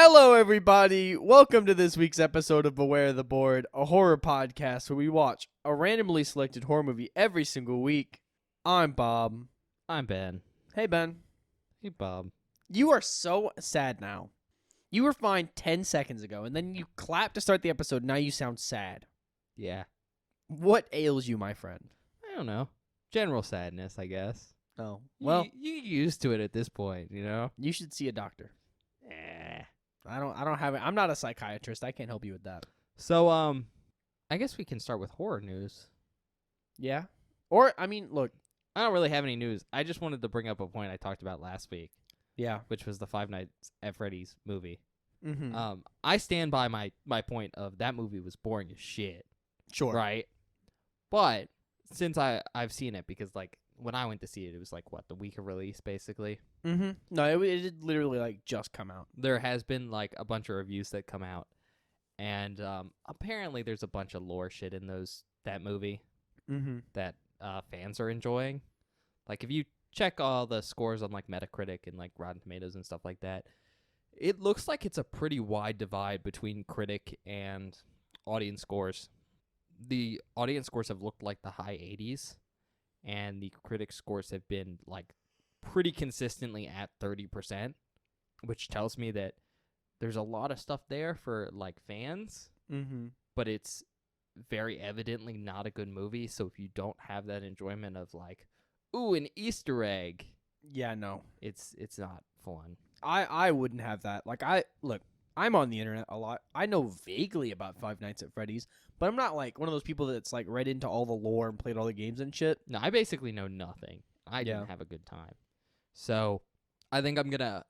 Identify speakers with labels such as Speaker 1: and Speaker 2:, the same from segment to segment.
Speaker 1: Hello, everybody. Welcome to this week's episode of Beware the Board, a horror podcast where we watch a randomly selected horror movie every single week. I'm Bob.
Speaker 2: I'm Ben.
Speaker 1: Hey, Ben.
Speaker 2: Hey, Bob.
Speaker 1: You are so sad now. You were fine 10 seconds ago, and then you clapped to start the episode. Now you sound sad.
Speaker 2: Yeah.
Speaker 1: What ails you, my friend?
Speaker 2: I don't know. General sadness, I guess.
Speaker 1: Oh, well,
Speaker 2: You get used to it at this point, you know?
Speaker 1: you should see a doctor.
Speaker 2: Eh.
Speaker 1: I don't have it. I'm not a psychiatrist. I can't help you with that.
Speaker 2: So, I guess we can start with horror news.
Speaker 1: Yeah? Or, I mean, look.
Speaker 2: I don't really have any news. I just wanted to bring up a point I talked about last week,
Speaker 1: Yeah.
Speaker 2: which was the Five Nights at Freddy's movie.
Speaker 1: Mm-hmm.
Speaker 2: I stand by my point of that movie was boring as shit,
Speaker 1: Sure.
Speaker 2: right? But since I've seen it, because, like, when I went to see it, it was, like, what, the week of release, basically?
Speaker 1: Mm-hmm. No, it did literally, like, just come out.
Speaker 2: There has been like a bunch of reviews that come out, and apparently there's a bunch of lore shit in that movie
Speaker 1: Mm-hmm.
Speaker 2: that fans are enjoying. Like if you check all the scores on like Metacritic and like Rotten Tomatoes and stuff like that, it looks like it's a pretty wide divide between critic and audience scores. The audience scores have looked like the high 80s, and the critic scores have been like pretty consistently at 30%, which tells me that there's a lot of stuff there for like fans,
Speaker 1: Mm-hmm.
Speaker 2: but it's very evidently not a good movie. So if you don't have that enjoyment of like, ooh, an Easter egg,
Speaker 1: Yeah, no.
Speaker 2: it's not fun.
Speaker 1: I wouldn't have that. Like, I'm on the internet a lot. I know vaguely about Five Nights at Freddy's, but I'm not like one of those people that's like read into all the lore and played all the games and shit.
Speaker 2: No, I basically know nothing. I
Speaker 1: Yeah.
Speaker 2: didn't have a good time. So I think I'm going to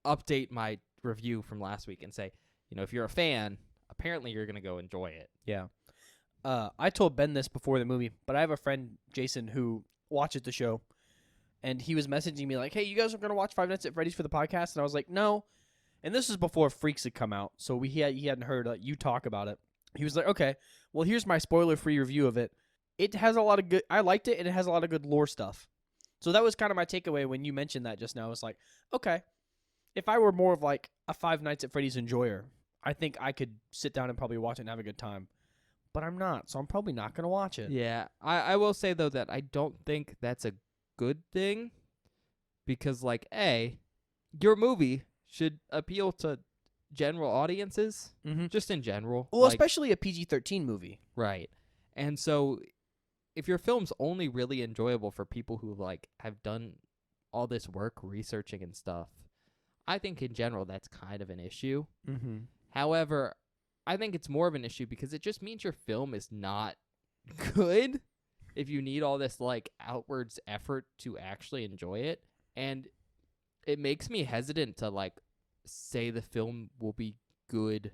Speaker 2: update my review from last week and say, if you're a fan, apparently you're going to go enjoy it.
Speaker 1: Yeah. I told Ben this before the movie, but I have a friend, Jason, who watches the show, and he was messaging me like, hey, you guys are going to watch Five Nights at Freddy's for the podcast? And I was like, no. And this was before Freaks had come out, so he hadn't heard you talk about it. He was like, okay, well, here's my spoiler-free review of it. It has a lot of good... I liked it, and it has a lot of good lore stuff. So that was kind of my takeaway when you mentioned that just now. I was like, okay, if I were more of like a Five Nights at Freddy's enjoyer, I think I could sit down and probably watch it and have a good time. But I'm not, so I'm probably not going to watch it.
Speaker 2: Yeah, I will say, though, that I don't think that's a good thing because, like, your movie should appeal to general audiences,
Speaker 1: Mm-hmm.
Speaker 2: just in general.
Speaker 1: Well, especially a PG-13 movie.
Speaker 2: Right. And so if your film's only really enjoyable for people who, like, have done all this work researching and stuff, I think in general that's kind of an issue.
Speaker 1: Mm-hmm.
Speaker 2: However, I think it's more of an issue because it just means your film is not good if you need all this, like, outwards effort to actually enjoy it. And it makes me hesitant to, like, say the film will be good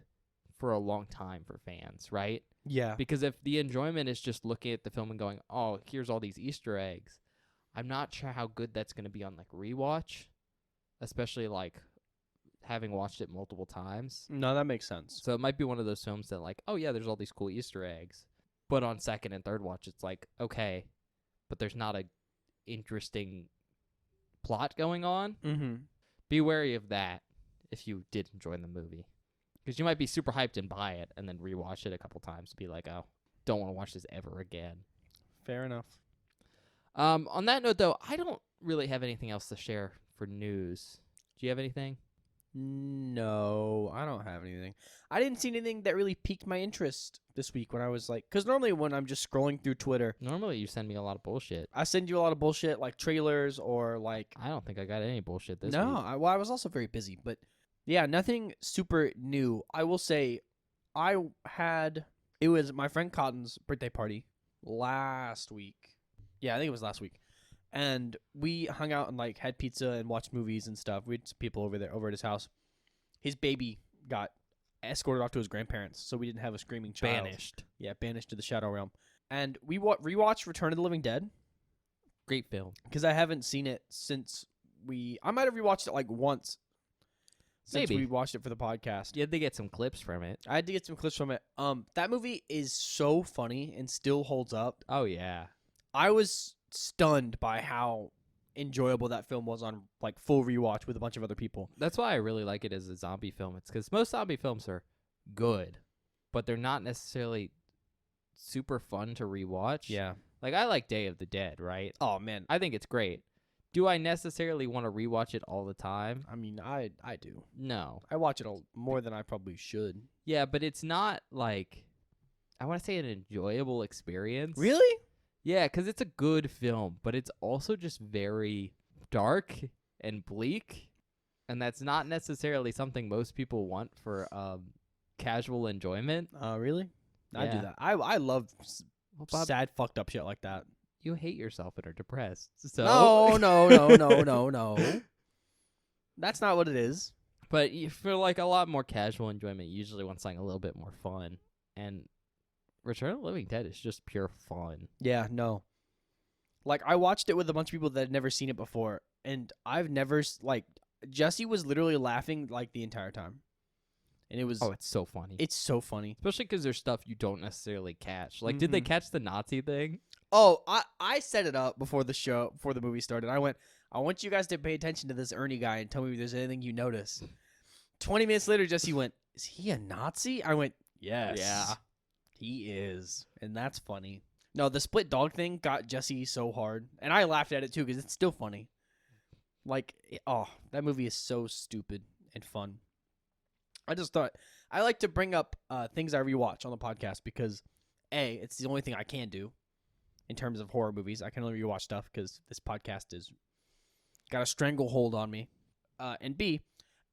Speaker 2: for a long time for fans, right?
Speaker 1: Yeah.
Speaker 2: Because if the enjoyment is just looking at the film and going, oh, here's all these Easter eggs, I'm not sure how good that's going to be on, like, rewatch, especially, like, having watched it multiple times.
Speaker 1: No, that makes sense.
Speaker 2: So it might be one of those films that, like, oh, yeah, there's all these cool Easter eggs. But on second and third watch, it's like, okay, but there's not a interesting plot going on.
Speaker 1: Mm-hmm.
Speaker 2: Be wary of that if you did enjoy the movie. Because you might be super hyped and buy it and then rewatch it a couple times and be like, oh, don't want to watch this ever again.
Speaker 1: Fair enough.
Speaker 2: On that note, though, I don't really have anything else to share for news. Do you have anything?
Speaker 1: No, I don't have anything. I didn't see anything that really piqued my interest this week when I was like... Because normally when I'm just scrolling through Twitter,
Speaker 2: Normally you send me a lot of bullshit.
Speaker 1: I send you a lot of bullshit, like trailers or like...
Speaker 2: I don't think I got any bullshit this
Speaker 1: No,
Speaker 2: week.
Speaker 1: I was also very busy, but yeah, nothing super new. I will say, it was my friend Cotton's birthday party last week. Yeah, I think it was last week, and we hung out and like had pizza and watched movies and stuff. We had some people over at his house. His baby got escorted off to his grandparents, so we didn't have a screaming child.
Speaker 2: Banished.
Speaker 1: Yeah, banished to the Shadow Realm. And we rewatched Return of the Living Dead
Speaker 2: Great film.
Speaker 1: because I haven't seen it since I might have rewatched it like once. Since
Speaker 2: Maybe.
Speaker 1: we watched it for the podcast.
Speaker 2: You had to get some clips from it.
Speaker 1: I had to get some clips from it. That movie is so funny and still holds up.
Speaker 2: Oh, yeah.
Speaker 1: I was stunned by how enjoyable that film was on like full rewatch with a bunch of other people.
Speaker 2: That's why I really like it as a zombie film. It's because most zombie films are good, but they're not necessarily super fun to rewatch. Like, I like Day of the Dead, right?
Speaker 1: Oh man.
Speaker 2: I think it's great. Do I necessarily want to rewatch it all the time?
Speaker 1: I mean, I do.
Speaker 2: No.
Speaker 1: I watch it more than I probably should.
Speaker 2: Yeah, but it's not like, I want to say, an enjoyable experience.
Speaker 1: Really?
Speaker 2: Yeah, because it's a good film, but it's also just very dark and bleak, and that's not necessarily something most people want for casual enjoyment.
Speaker 1: Really? I do
Speaker 2: Yeah.
Speaker 1: that. I love
Speaker 2: Well, Bob,
Speaker 1: sad, fucked up shit like that.
Speaker 2: you hate yourself and are depressed. So
Speaker 1: No. That's not what it is.
Speaker 2: But for like a lot more casual enjoyment, you usually want something a little bit more fun. And Return of the Living Dead is just pure fun.
Speaker 1: Yeah, no. Like, I watched it with a bunch of people that had never seen it before, and I've never, like, Jesse was literally laughing, like, the entire time. And it was,
Speaker 2: Oh, it's so funny.
Speaker 1: it's so funny.
Speaker 2: Especially because there's stuff you don't necessarily catch. Like, did they
Speaker 1: Mhm.
Speaker 2: catch the Nazi thing?
Speaker 1: Oh, I set it up before the movie started. I went, I want you guys to pay attention to this Ernie guy and tell me if there's anything you notice. 20 minutes later, Jesse went, is he a Nazi? I went, yes.
Speaker 2: Yeah.
Speaker 1: He is. And that's funny. No, the split dog thing got Jesse so hard. And I laughed at it too because it's still funny. Like, that movie is so stupid and fun. I just thought, I like to bring up things I rewatch on the podcast because, A, it's the only thing I can do in terms of horror movies. I can only rewatch stuff because this podcast is got a stranglehold on me. And B,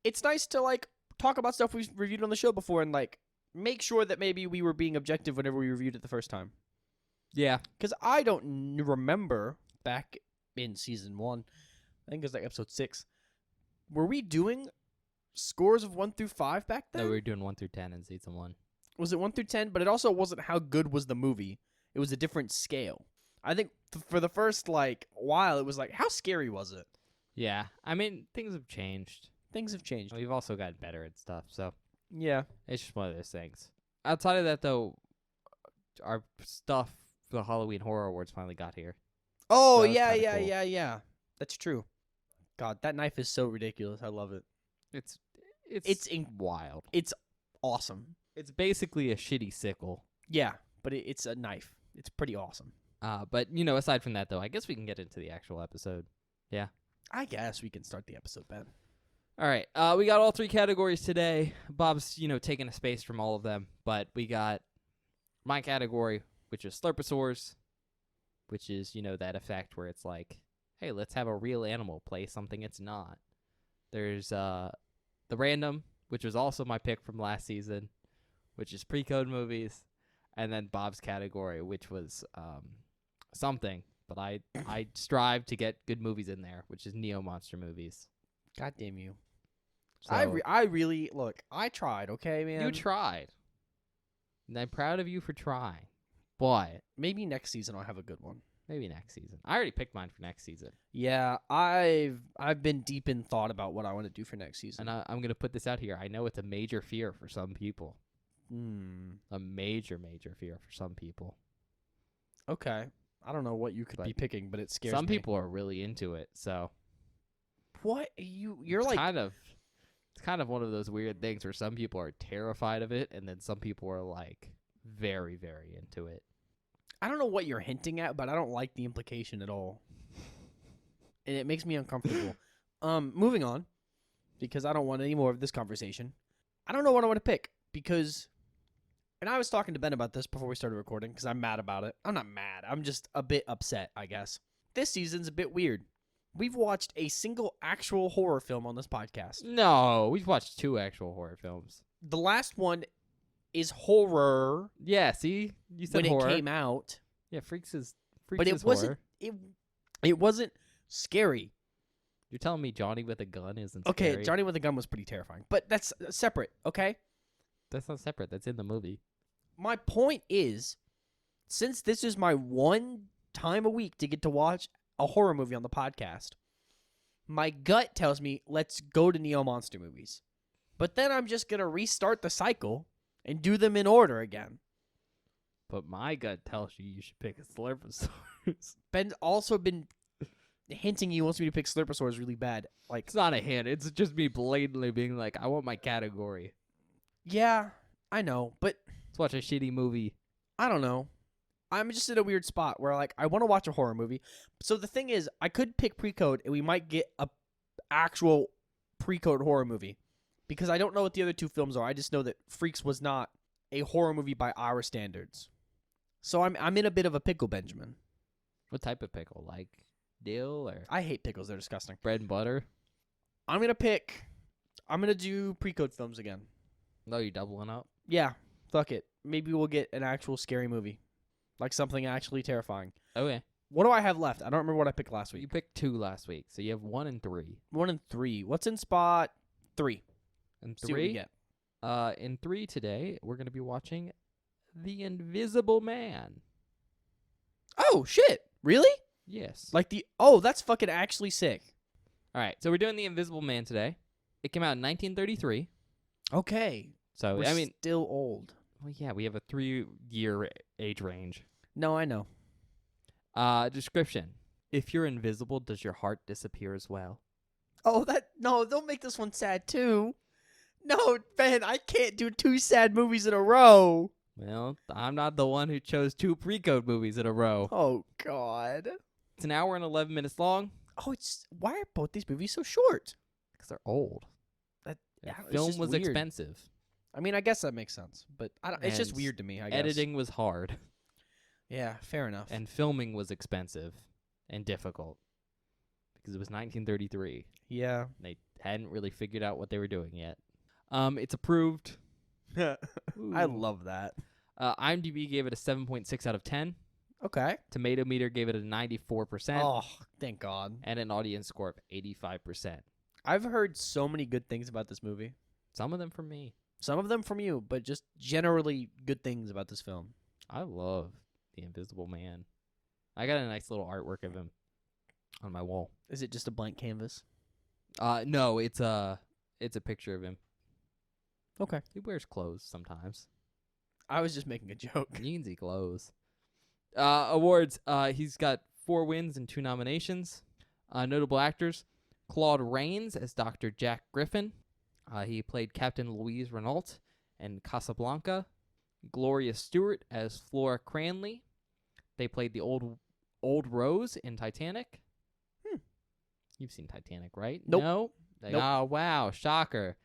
Speaker 1: it's nice to, like, talk about stuff we've reviewed on the show before and, like, make sure that maybe we were being objective whenever we reviewed it the first time.
Speaker 2: Yeah.
Speaker 1: Because I don't remember back in season 1, I think it was like episode 6, were we doing scores of 1 through 5 back then?
Speaker 2: No, we were doing 1 through 10 in season 1.
Speaker 1: Was it 1 through 10? But it also wasn't how good was the movie. It was a different scale. I think for the first, like, while, it was like, how scary was it?
Speaker 2: Yeah. I mean, things have changed.
Speaker 1: Things have changed.
Speaker 2: We've also gotten better at stuff, so
Speaker 1: Yeah.
Speaker 2: it's just one of those things. Outside of that, though, our stuff for the Halloween Horror Awards finally got here.
Speaker 1: Oh,
Speaker 2: That was
Speaker 1: yeah,
Speaker 2: kinda
Speaker 1: yeah,
Speaker 2: cool.
Speaker 1: yeah. That's true. God, that knife is so ridiculous. I love it.
Speaker 2: It's
Speaker 1: It's
Speaker 2: wild.
Speaker 1: It's awesome.
Speaker 2: It's basically a shitty sickle.
Speaker 1: Yeah, but it's a knife. It's pretty awesome.
Speaker 2: But, you know, aside from that, though, I guess we can get into the actual episode.
Speaker 1: I guess we can start the episode, Ben.
Speaker 2: All right. We got all 3 categories today. Bob's, taking a space from all of them. But we got my category, which is Slurposaurs, which is, that effect where it's like, hey, let's have a real animal play something it's not. There's the random, which was also my pick from last season, which is pre-code movies. And then Bob's category, which was something. But I strive to get good movies in there, which is Neo Monster movies.
Speaker 1: God damn you.
Speaker 2: So
Speaker 1: I really, look, I tried, okay, man?
Speaker 2: you tried. And I'm proud of you for trying. But
Speaker 1: Maybe next season I'll have a good one.
Speaker 2: maybe next season. I already picked mine for next season.
Speaker 1: Yeah, I've been deep in thought about what I want to do for next season.
Speaker 2: And I'm going to put this out here. I know it's a major fear for some people. A major, major fear for some people.
Speaker 1: Okay. I don't know what you could be
Speaker 2: But
Speaker 1: picking, but it scares
Speaker 2: Some
Speaker 1: me.
Speaker 2: people are really into it, so
Speaker 1: What? You're
Speaker 2: it's
Speaker 1: like...
Speaker 2: it's kind of one of those weird things where some people are terrified of it, and then some people are like very, very into it.
Speaker 1: I don't know what you're hinting at, but I don't like the implication at all. And it makes me uncomfortable. Moving on, because I don't want any more of this conversation. I don't know what I want to pick, because... And I was talking to Ben about this before we started recording, because I'm mad about it. I'm not mad. I'm just a bit upset, I guess. This season's a bit weird. We've watched a single actual horror film on this podcast.
Speaker 2: No, we've watched 2 actual horror films.
Speaker 1: The last one is horror
Speaker 2: Yeah, see? You said
Speaker 1: when
Speaker 2: horror.
Speaker 1: it came out,
Speaker 2: Yeah, Freaks is
Speaker 1: but it
Speaker 2: horror.
Speaker 1: it wasn't scary.
Speaker 2: You're telling me Johnny with a gun isn't
Speaker 1: Okay,
Speaker 2: scary?
Speaker 1: Johnny with a gun was pretty terrifying, but that's separate, okay?
Speaker 2: That's not separate. That's in the movie.
Speaker 1: My point is, since this is my one time a week to get to watch a horror movie on the podcast, my gut tells me let's go to Neo Monster movies. But then I'm just going to restart the cycle and do them in order again.
Speaker 2: But my gut tells you should pick a Slurposaurus.
Speaker 1: Ben's also been hinting he wants me to pick Slurposaur is really bad. Like,
Speaker 2: It's not a hint. It's just me blatantly being like, I want my category.
Speaker 1: yeah, I know, but
Speaker 2: Let's watch a shitty movie.
Speaker 1: I don't know. I'm just in a weird spot where like I want to watch a horror movie. So the thing is, I could pick Pre-Code and we might get a actual Pre-Code horror movie because I don't know what the other two films are. I just know that Freaks was not a horror movie by our standards. So I'm in a bit of a pickle, Benjamin.
Speaker 2: What type of pickle? Like dill or
Speaker 1: I hate pickles; they're disgusting.
Speaker 2: bread and butter?
Speaker 1: I'm gonna do Pre-Code films again.
Speaker 2: No, you doubling up?
Speaker 1: Yeah, fuck it. Maybe we'll get an actual scary movie, like something actually terrifying.
Speaker 2: Okay.
Speaker 1: What do I have left? I don't remember what I picked last
Speaker 2: You
Speaker 1: week.
Speaker 2: picked 2 last week, so you have 1 and 3.
Speaker 1: 1 and 3. What's in spot 3?
Speaker 2: And
Speaker 1: See what we
Speaker 2: 3?
Speaker 1: get.
Speaker 2: In 3 today, we're going to be watching The Invisible Man.
Speaker 1: Oh shit! Really?
Speaker 2: Yes.
Speaker 1: That's fucking actually sick.
Speaker 2: All right, so we're doing The Invisible Man today. It came out in 1933.
Speaker 1: Okay.
Speaker 2: So,
Speaker 1: We're
Speaker 2: I mean,
Speaker 1: still old.
Speaker 2: well, yeah, we have a 3-year age range.
Speaker 1: No, I know.
Speaker 2: Description. If you're invisible, does your heart disappear as well?
Speaker 1: Oh, no! Don't make this one sad too. No, Ben, I can't do 2 sad movies in a row.
Speaker 2: Well, I'm not the one who chose 2 Pre-Code movies in a row.
Speaker 1: Oh God.
Speaker 2: It's an hour and 11 minutes long
Speaker 1: Oh, why are both these movies so short?
Speaker 2: because they're old.
Speaker 1: That
Speaker 2: The
Speaker 1: yeah, it's
Speaker 2: film
Speaker 1: just
Speaker 2: was
Speaker 1: weird.
Speaker 2: expensive.
Speaker 1: I mean, I guess that makes sense, but it's just
Speaker 2: And
Speaker 1: weird to me. I guess.
Speaker 2: Editing was hard,
Speaker 1: Yeah, fair enough.
Speaker 2: and filming was expensive and difficult because it was 1933.
Speaker 1: yeah.
Speaker 2: They hadn't really figured out what they were doing yet. It's approved.
Speaker 1: I
Speaker 2: Ooh.
Speaker 1: love that.
Speaker 2: IMDb gave it a 7.6 out of 10.
Speaker 1: Okay.
Speaker 2: Tomato Meter gave it a 94%.
Speaker 1: Oh, thank God.
Speaker 2: And an audience score of 85%.
Speaker 1: I've heard so many good things about this movie.
Speaker 2: Some of them from me.
Speaker 1: Some of them from you, but just generally good things about this film.
Speaker 2: I love The Invisible Man. I got a nice little artwork of him on my wall.
Speaker 1: Is it just a blank canvas?
Speaker 2: No, it's a picture of him.
Speaker 1: Okay.
Speaker 2: He wears clothes sometimes.
Speaker 1: I was just making a joke.
Speaker 2: You can see clothes. Awards. He's got 4 wins and 2 nominations. Notable actors: Claude Rains as Dr. Jack Griffin. He played Captain Louise Renault in Casablanca. Gloria Stewart as Flora Cranley. They played the old Rose in Titanic. You've seen Titanic, right?
Speaker 1: Nope.
Speaker 2: No?
Speaker 1: Nope.
Speaker 2: Oh, wow. Shocker.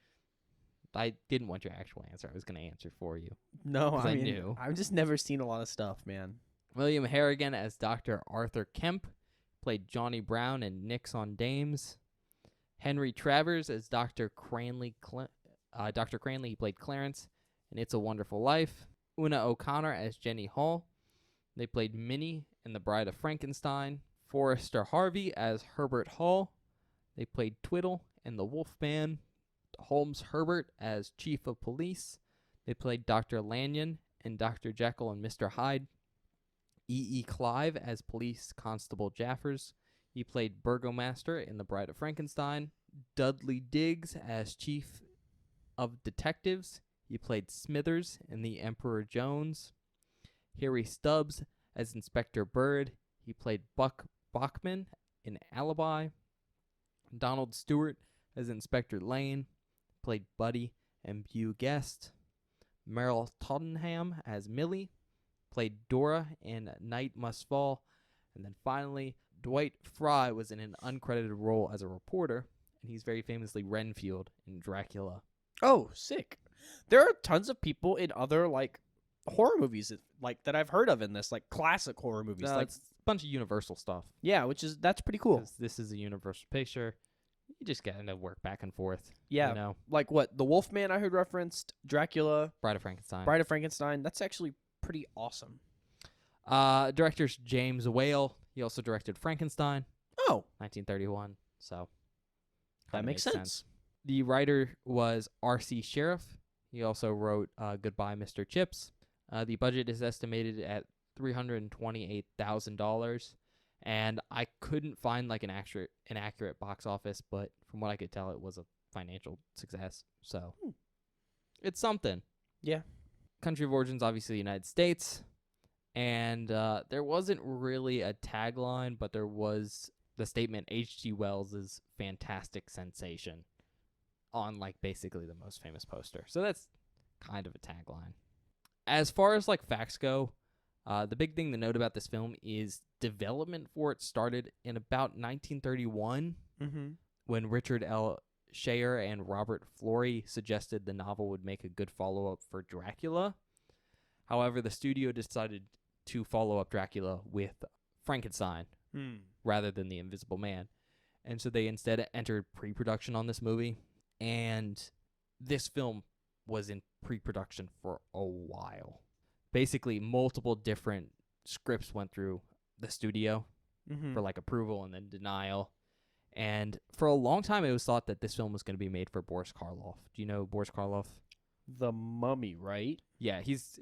Speaker 2: I didn't want your actual answer. I was going to answer for you.
Speaker 1: No,
Speaker 2: 'Cause
Speaker 1: I
Speaker 2: I
Speaker 1: mean,
Speaker 2: knew.
Speaker 1: I've just never seen a lot of stuff, man.
Speaker 2: William Harrigan as Dr. Arthur Kemp. Played Johnny Brown in Nix on Dames. Henry Travers as Dr. Cranley. Dr. Cranley, he played Clarence in It's a Wonderful Life. Una O'Connor as Jenny Hall. They played Minnie in The Bride of Frankenstein. Forrester Harvey as Herbert Hall. They played Twiddle in The Wolfman. Holmes Herbert as Chief of Police. They played Dr. Lanyon and Dr. Jekyll and Mr. Hyde. E. Clive as Police Constable Jaffers. He played Burgomaster in The Bride of Frankenstein. Dudley Diggs as Chief of Detectives. He played Smithers in The Emperor Jones. Harry Stubbs as Inspector Bird. He played Buck Bachman in Alibi. Donald Stewart as Inspector Lane. Played Buddy and Beau Guest. Meryl Tottenham as Millie. Played Dora in Night Must Fall. And then finally, Dwight Fry was in an uncredited role as a reporter, and he's very famously Renfield in Dracula.
Speaker 1: Oh, sick. There are tons of people in other like horror movies that I've heard of in this, like classic horror movies. Like
Speaker 2: It's a bunch of Universal stuff.
Speaker 1: yeah, that's pretty cool.
Speaker 2: 'Cause this is a Universal picture. You just got to work back and forth.
Speaker 1: Yeah.
Speaker 2: You know,
Speaker 1: Like what? The Wolfman I heard referenced, Dracula,
Speaker 2: Bride of Frankenstein.
Speaker 1: Bride of Frankenstein. That's actually pretty awesome.
Speaker 2: Director's James Whale. He also directed Frankenstein,
Speaker 1: Oh,
Speaker 2: 1931. So
Speaker 1: that
Speaker 2: kinda
Speaker 1: makes sense.
Speaker 2: The writer was R.C. Sheriff. He also wrote Goodbye, Mr. Chips. The budget is estimated at $328,000, and I couldn't find like an accurate box office, but from what I could tell, it was a financial success. So it's something.
Speaker 1: Yeah.
Speaker 2: Country of origin's obviously the United States, and there wasn't really a tagline, but there was the statement H.G. Wells' fantastic sensation on like basically the most famous poster. So that's kind of a tagline. As far as like facts go, the big thing to note about this film is development for it started in about 1931
Speaker 1: Mm-hmm.
Speaker 2: when Richard L. Shayer and Robert Florey suggested the novel would make a good follow-up for Dracula. However, the studio decided to follow up Dracula with Frankenstein rather than The Invisible Man. And so they instead entered pre-production on this movie. And this film was in pre-production for a while. Basically, multiple different scripts went through the studio for like approval and then denial. And for a long time, it was thought that this film was going to be made for Boris Karloff. Do you know Boris Karloff?
Speaker 1: The Mummy, right?
Speaker 2: Yeah, his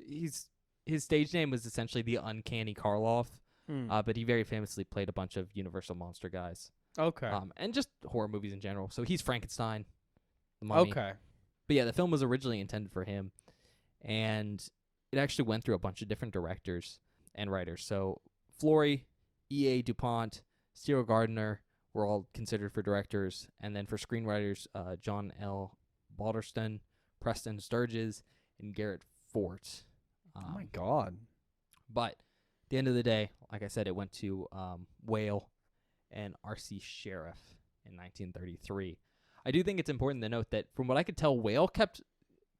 Speaker 2: stage name was essentially the Uncanny Karloff, but he very famously played a bunch of Universal monster guys,
Speaker 1: Okay.
Speaker 2: and just horror movies in general. So he's Frankenstein, the Mummy.
Speaker 1: Okay.
Speaker 2: But yeah, the film was originally intended for him, and it actually went through a bunch of different directors and writers. So Florey, E.A. DuPont, Cyril Gardner were all considered for directors, and then for screenwriters, John L. Balderston, Preston Sturges, and Garrett Fort.
Speaker 1: Oh my God.
Speaker 2: But at the end of the day, like I said, it went to Whale and R.C. Sheriff in 1933. I do think it's important to note that from what I could tell, Whale kept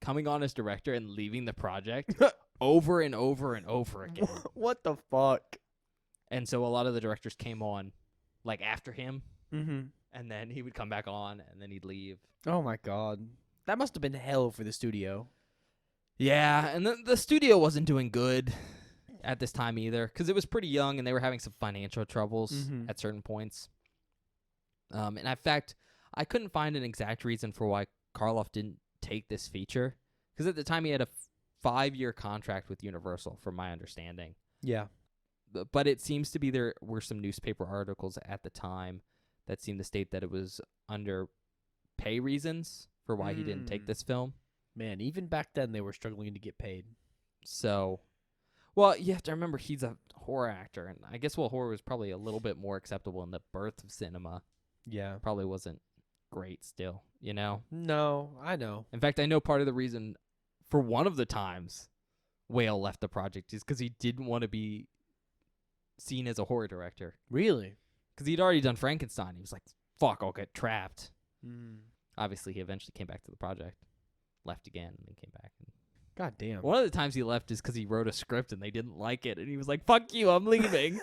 Speaker 2: coming on as director and leaving the project over and over and over again.
Speaker 1: What the fuck?
Speaker 2: And so a lot of the directors came on like after him,
Speaker 1: Mm-hmm.
Speaker 2: and then he would come back on, and then he'd leave.
Speaker 1: Oh my God. That must have been hell for the studio.
Speaker 2: Yeah, and the studio wasn't doing good at this time either, because it was pretty young, and they were having some financial troubles at certain points. And in fact, I couldn't find an exact reason for why Karloff didn't take this feature, because at the time he had a 5-year contract with Universal, from my understanding.
Speaker 1: Yeah.
Speaker 2: But it seems to be there were some newspaper articles at the time that seemed to state that it was under pay reasons for why he didn't take this film.
Speaker 1: Man, even back then they were struggling to get paid.
Speaker 2: So, well, you have to remember he's a horror actor, and I guess horror was probably a little bit more acceptable in the birth of cinema.
Speaker 1: Yeah.
Speaker 2: Probably wasn't great still, you know?
Speaker 1: No, I know.
Speaker 2: In fact, I know part of the reason for one of the times Whale left the project is because he didn't want to be seen as a horror director.
Speaker 1: Really?
Speaker 2: Because he'd already done Frankenstein. He was like, fuck, I'll get trapped.
Speaker 1: Mm.
Speaker 2: Obviously, he eventually came back to the project, left again, and then came back.
Speaker 1: God damn.
Speaker 2: One of the times he left is because he wrote a script and they didn't like it, and he was like, fuck you, I'm leaving.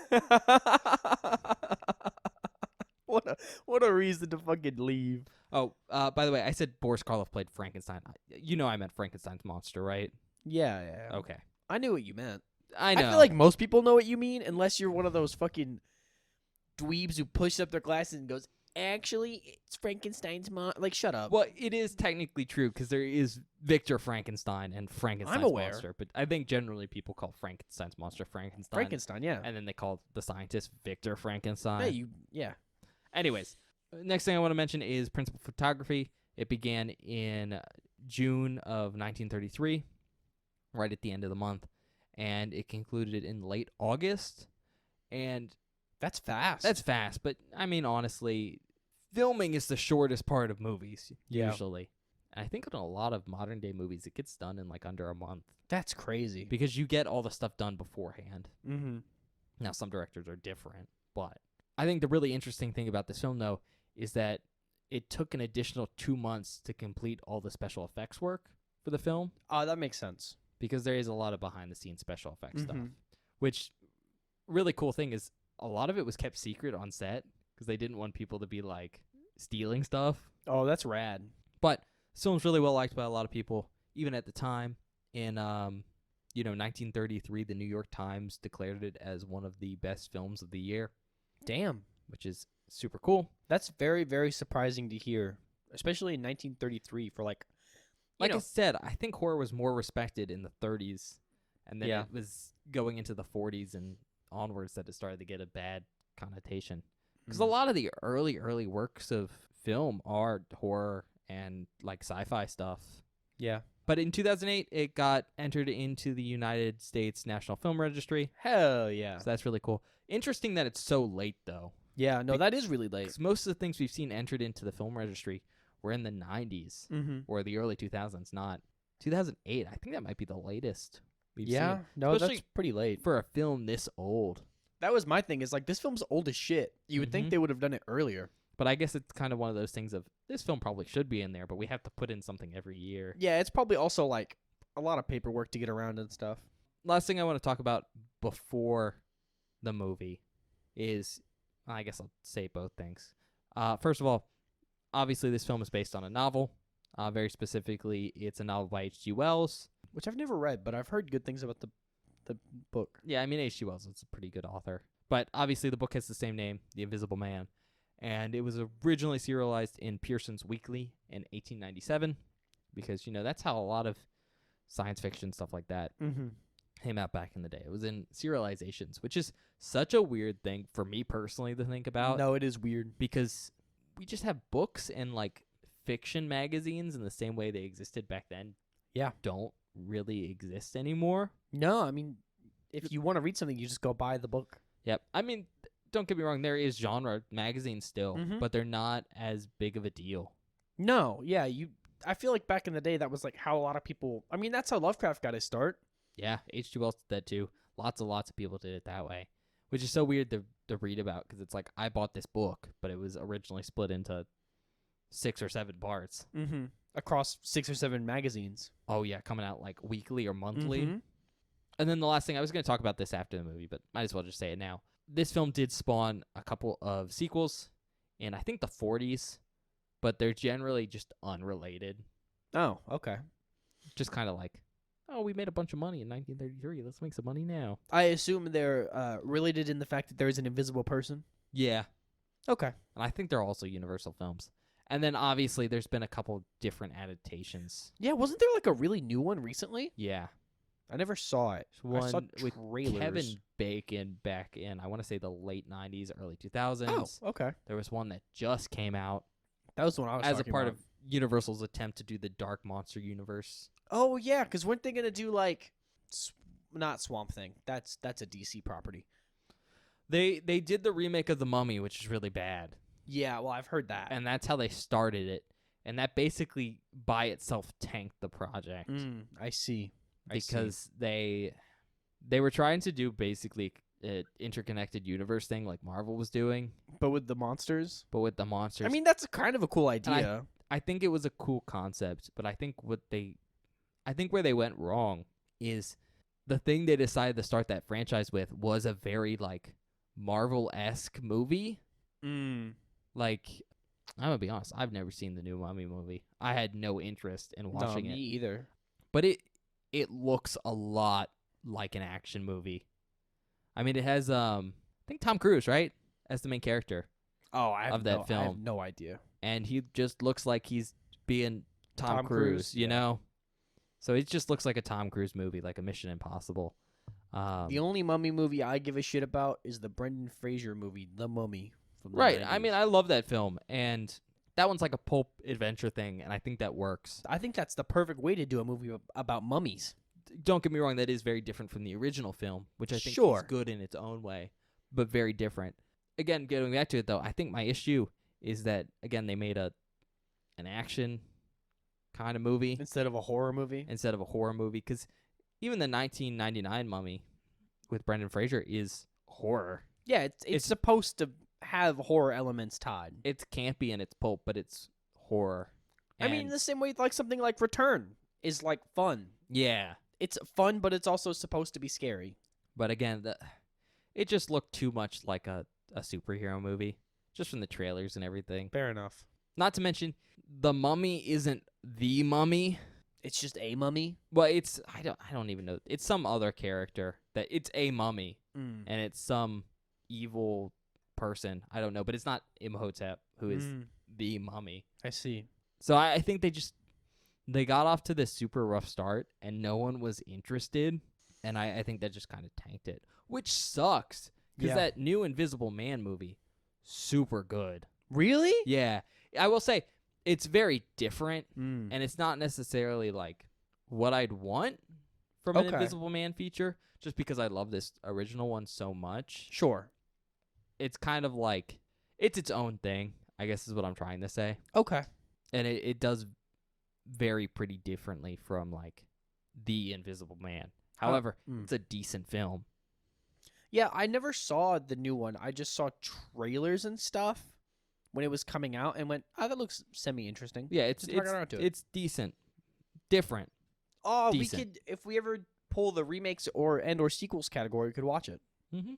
Speaker 1: What a reason to fucking leave.
Speaker 2: Oh, by the way, I said Boris Karloff played Frankenstein. You know I meant Frankenstein's monster, right?
Speaker 1: Yeah.
Speaker 2: Okay.
Speaker 1: I knew what you meant.
Speaker 2: I know.
Speaker 1: I feel like most people know what you mean, unless you're one of those fucking dweebs who pushes up their glasses and goes, actually, it's Frankenstein's mom. Like, shut up.
Speaker 2: Well, it is technically true because there is Victor Frankenstein and Frankenstein's
Speaker 1: aware.
Speaker 2: monster. But I think generally people call Frankenstein's monster Frankenstein.
Speaker 1: Frankenstein, yeah.
Speaker 2: And then they call the scientist Victor Frankenstein.
Speaker 1: Yeah.
Speaker 2: Anyways, next thing I want to mention is principal photography. It began in June of 1933, right at the end of the month. And it concluded in late August. And
Speaker 1: That's fast.
Speaker 2: that's fast. But, I mean, honestly, filming is the shortest part of movies,
Speaker 1: Yeah.
Speaker 2: usually. And I think in a lot of modern-day movies, it gets done in, like, under a month.
Speaker 1: That's crazy.
Speaker 2: Because you get all the stuff done beforehand.
Speaker 1: Mm-hmm.
Speaker 2: Now, some directors are different. But I think the really interesting thing about this film, though, is that it took an additional 2 months to complete all the special effects work for the film.
Speaker 1: Oh, that makes sense.
Speaker 2: Because there is a lot of behind-the-scenes special effects stuff.
Speaker 1: Mhm.
Speaker 2: Which, really cool thing is, a lot of it was kept secret on set because they didn't want people to be, like, stealing stuff.
Speaker 1: Oh, that's rad.
Speaker 2: But this film's really well liked by a lot of people, even at the time. In, 1933, the New York Times declared it as one of the best films of the year,
Speaker 1: Damn.
Speaker 2: which is super cool.
Speaker 1: That's very, very surprising to hear, especially in 1933 for, like
Speaker 2: I said, I think horror was more respected in the 30s, and then it was going into the 40s and onwards that it started to get a bad connotation. Because a lot of the early works of film are horror and, like, sci-fi stuff.
Speaker 1: Yeah.
Speaker 2: But in 2008, it got entered into the United States National Film Registry.
Speaker 1: Hell yeah.
Speaker 2: So that's really cool. Interesting that it's so late, though.
Speaker 1: Yeah, no, that is really late.
Speaker 2: 'Cause most of the things we've seen entered into the film registry were in the 90s
Speaker 1: Mm-hmm.
Speaker 2: or the early 2000s, not 2008. I think that might be the latest we've
Speaker 1: Yeah,
Speaker 2: seen.
Speaker 1: no,
Speaker 2: Especially
Speaker 1: that's pretty late.
Speaker 2: for a film this old.
Speaker 1: That was my thing. Is like this film's old as shit. You would think
Speaker 2: Mhm.
Speaker 1: they would have done it earlier.
Speaker 2: But I guess it's kind of one of those things of this film probably should be in there, but we have to put in something every year.
Speaker 1: Yeah, it's probably also like a lot of paperwork to get around and stuff.
Speaker 2: Last thing I want to talk about before the movie is, I guess I'll say both things. First of all, obviously this film is based on a novel. Very specifically, it's a novel by H.G. Wells.
Speaker 1: Which I've never read, but I've heard good things about the book.
Speaker 2: Yeah, I mean, H.G. Wells is a pretty good author. But obviously the book has the same name, The Invisible Man. And it was originally serialized in Pearson's Weekly in 1897 because, that's how a lot of science fiction stuff like that
Speaker 1: Mm-hmm.
Speaker 2: came out back in the day. It was in serializations, which is such a weird thing for me personally to think about
Speaker 1: No, it is weird.
Speaker 2: because we just have books and like fiction magazines in the same way they existed back then.
Speaker 1: Yeah.
Speaker 2: Don't really exist anymore.
Speaker 1: No, I mean, if you want to read something, you just go buy the book.
Speaker 2: Yep. I mean, don't get me wrong, there is genre magazines still,
Speaker 1: Mhm.
Speaker 2: but they're not as big of a deal.
Speaker 1: No, yeah, I feel like back in the day, that was like how a lot of people. I mean, that's how Lovecraft got his start.
Speaker 2: Yeah, H.G. Wells did that too. Lots of people did it that way, which is so weird to read about because it's like I bought this book, but it was originally split into 6 or 7 parts.
Speaker 1: Mm-hmm. Across 6 or 7 magazines.
Speaker 2: Oh yeah, coming out like weekly or monthly.
Speaker 1: Mhm.
Speaker 2: And then the last thing, I was going to talk about this after the movie, but might as well just say it now. This film did spawn a couple of sequels in I think the 40s, but they're generally just unrelated.
Speaker 1: Oh, okay.
Speaker 2: Just kind of like, oh, we made a bunch of money in 1933. Let's make some money now.
Speaker 1: I assume they're related in the fact that there is an invisible person.
Speaker 2: Yeah.
Speaker 1: Okay.
Speaker 2: And I think they're also Universal films. And then obviously there's been a couple different adaptations.
Speaker 1: Yeah, wasn't there like a really new one recently?
Speaker 2: Yeah.
Speaker 1: I never saw it. I saw
Speaker 2: One with
Speaker 1: trailers.
Speaker 2: Kevin Bacon back in, I want to say the late 90s, early 2000s.
Speaker 1: Oh, okay.
Speaker 2: There was one that just came out
Speaker 1: That was the one I was
Speaker 2: as a
Speaker 1: talking
Speaker 2: part
Speaker 1: about.
Speaker 2: of Universal's attempt to do the Dark Monster universe.
Speaker 1: Oh yeah, because weren't they gonna do like, not Swamp Thing? That's a DC property.
Speaker 2: They did the remake of The Mummy, which is really bad.
Speaker 1: Yeah, well I've heard that.
Speaker 2: And that's how they started it. And that basically by itself tanked the project.
Speaker 1: I see.
Speaker 2: Because they were trying to do basically an interconnected universe thing like Marvel was doing,
Speaker 1: But with the monsters,
Speaker 2: but with the monsters.
Speaker 1: I mean that's kind of a cool
Speaker 2: And
Speaker 1: idea.
Speaker 2: I think it was a cool concept, but I think where they went wrong is the thing they decided to start that franchise with was a very like Marvel-esque movie. Like, I'm gonna be honest, I've never seen the new Mummy movie. I had no interest in watching
Speaker 1: me
Speaker 2: it,
Speaker 1: either.
Speaker 2: but it looks a lot like an action movie. I mean, it has I think Tom Cruise, right, as the main character,
Speaker 1: Oh, I have
Speaker 2: Of that
Speaker 1: I have
Speaker 2: film.
Speaker 1: no idea.
Speaker 2: and he just looks like he's being Tom
Speaker 1: Tom
Speaker 2: Cruise,
Speaker 1: Cruise,
Speaker 2: you
Speaker 1: yeah.
Speaker 2: know. So it just looks like a Tom Cruise movie, like a Mission Impossible.
Speaker 1: The only Mummy movie I give a shit about is the Brendan Fraser movie, The Mummy. From the
Speaker 2: Right.
Speaker 1: 90s.
Speaker 2: I mean, I love that film, and that one's like a pulp adventure thing, and I think that works.
Speaker 1: I think that's the perfect way to do a movie about mummies.
Speaker 2: Don't get me wrong, that is very different from the original film, which I think
Speaker 1: Sure.
Speaker 2: is good in its own way, but very different. Again, getting back to it though, I think my issue is that again they made an action kind of movie
Speaker 1: Instead of a horror movie.
Speaker 2: instead of a horror movie, because even the 1999 Mummy with Brendan Fraser is horror.
Speaker 1: Yeah, it's
Speaker 2: it's-
Speaker 1: supposed to have horror elements tied.
Speaker 2: It's campy and it's pulp, but it's horror.
Speaker 1: I mean,
Speaker 2: And-
Speaker 1: the same way like something like Return is like fun.
Speaker 2: yeah.
Speaker 1: It's fun, but it's also supposed to be scary.
Speaker 2: But again, it just looked too much like a superhero movie, just from the trailers and everything.
Speaker 1: Fair enough.
Speaker 2: Not to mention, the Mummy isn't the Mummy.
Speaker 1: It's just a mummy.
Speaker 2: Well, it's I don't even know. It's some other character that it's a mummy, and it's some evil person. I don't know, but it's not Imhotep who is the mummy.
Speaker 1: I see.
Speaker 2: So I think they got off to this super rough start, and no one was interested, and I think that just kind of tanked it, which sucks because
Speaker 1: Yeah.
Speaker 2: that new Invisible Man movie, super good.
Speaker 1: Really?
Speaker 2: Yeah, I will say it's very different,
Speaker 1: Mm.
Speaker 2: and it's not necessarily like what I'd want from an
Speaker 1: Okay.
Speaker 2: Invisible Man feature, just because I love this original one so much.
Speaker 1: Sure.
Speaker 2: It's kind of like it's its own thing, I guess is what I'm trying to say.
Speaker 1: Okay.
Speaker 2: And it does vary pretty differently from like The Invisible Man. However, it's a decent film.
Speaker 1: Yeah, I never saw the new one. I just saw trailers and stuff when it was coming out and went, "Oh, that looks semi-interesting."
Speaker 2: Yeah, it's
Speaker 1: Just around to it.
Speaker 2: it's decent, different.
Speaker 1: Oh,
Speaker 2: decent.
Speaker 1: we could, if we ever pull the remakes or sequels category, we could watch it.
Speaker 2: Mm-hmm.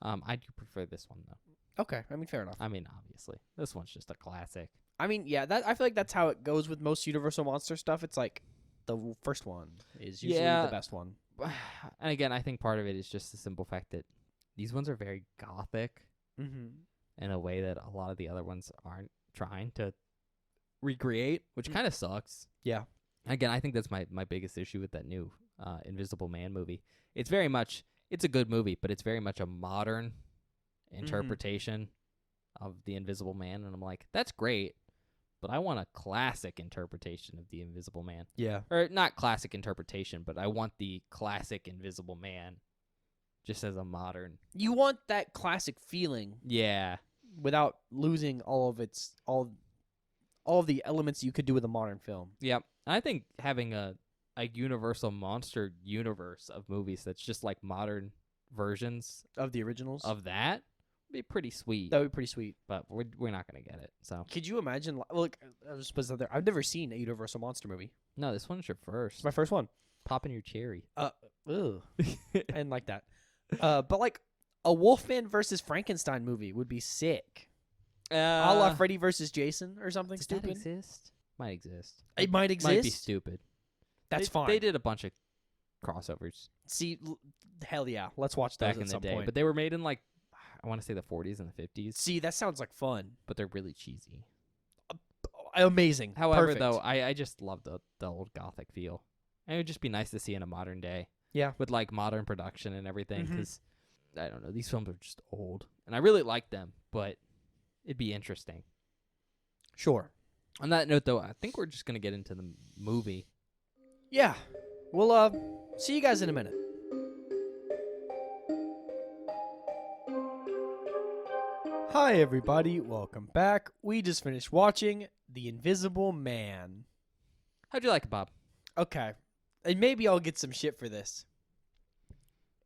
Speaker 2: I do prefer this one though.
Speaker 1: Okay, I mean, fair enough.
Speaker 2: I mean, obviously, this one's just a classic.
Speaker 1: I mean, yeah, that I feel like that's how it goes with most Universal Monster stuff. It's like the first one is usually
Speaker 2: Yeah.
Speaker 1: the best one.
Speaker 2: And again, I think part of it is just the simple fact that these ones are very gothic
Speaker 1: Mm-hmm.
Speaker 2: in a way that a lot of the other ones aren't trying to recreate, which kind of sucks.
Speaker 1: Yeah.
Speaker 2: Again, I think that's my biggest issue with that new Invisible Man movie. It's very much, it's a good movie, but it's very much a modern interpretation of The Invisible Man. And I'm like, that's great, but I want a classic interpretation of The Invisible Man.
Speaker 1: Yeah.
Speaker 2: Or not classic interpretation, but I want the classic Invisible Man just as a modern.
Speaker 1: You want that classic feeling
Speaker 2: Yeah.
Speaker 1: without losing all of the elements you could do with a modern film.
Speaker 2: Yep. I think having a Universal Monster universe of movies that's just like modern versions
Speaker 1: Of the originals.
Speaker 2: of that would be pretty sweet.
Speaker 1: That would be pretty sweet.
Speaker 2: But we're not going to get it. So,
Speaker 1: Could you imagine? Look, I was supposed to there. I've never seen a Universal Monster movie.
Speaker 2: no, this one's your first.
Speaker 1: It's my first one.
Speaker 2: Popping your cherry.
Speaker 1: Ugh. I didn't like that. But like a Wolfman versus Frankenstein movie would be sick. A la Freddy versus Jason or something
Speaker 2: does that
Speaker 1: stupid.
Speaker 2: exist? Might exist.
Speaker 1: It might exist.
Speaker 2: Might be stupid.
Speaker 1: That's
Speaker 2: They-
Speaker 1: fine.
Speaker 2: They did a bunch of crossovers
Speaker 1: See, hell yeah. Let's watch those
Speaker 2: back
Speaker 1: at
Speaker 2: in the
Speaker 1: some
Speaker 2: day,
Speaker 1: point.
Speaker 2: but they were made in like, I want to say the 40s and the 50s,
Speaker 1: See, that sounds like fun.
Speaker 2: but they're really cheesy.
Speaker 1: Amazing.
Speaker 2: However,
Speaker 1: Perfect.
Speaker 2: though, I just love the old Gothic feel. And it would just be nice to see in a modern day.
Speaker 1: Yeah.
Speaker 2: With like modern production and everything,
Speaker 1: Mhm.
Speaker 2: because I don't know, these films are just old, and I really like them, but it'd be interesting.
Speaker 1: Sure.
Speaker 2: On that note, though, I think we're just gonna get into the movie.
Speaker 1: Yeah. We'll see you guys in a minute. Hi everybody, welcome back. We just finished watching The Invisible Man.
Speaker 2: How'd you like it, Bob?
Speaker 1: Okay. And maybe I'll get some shit for this.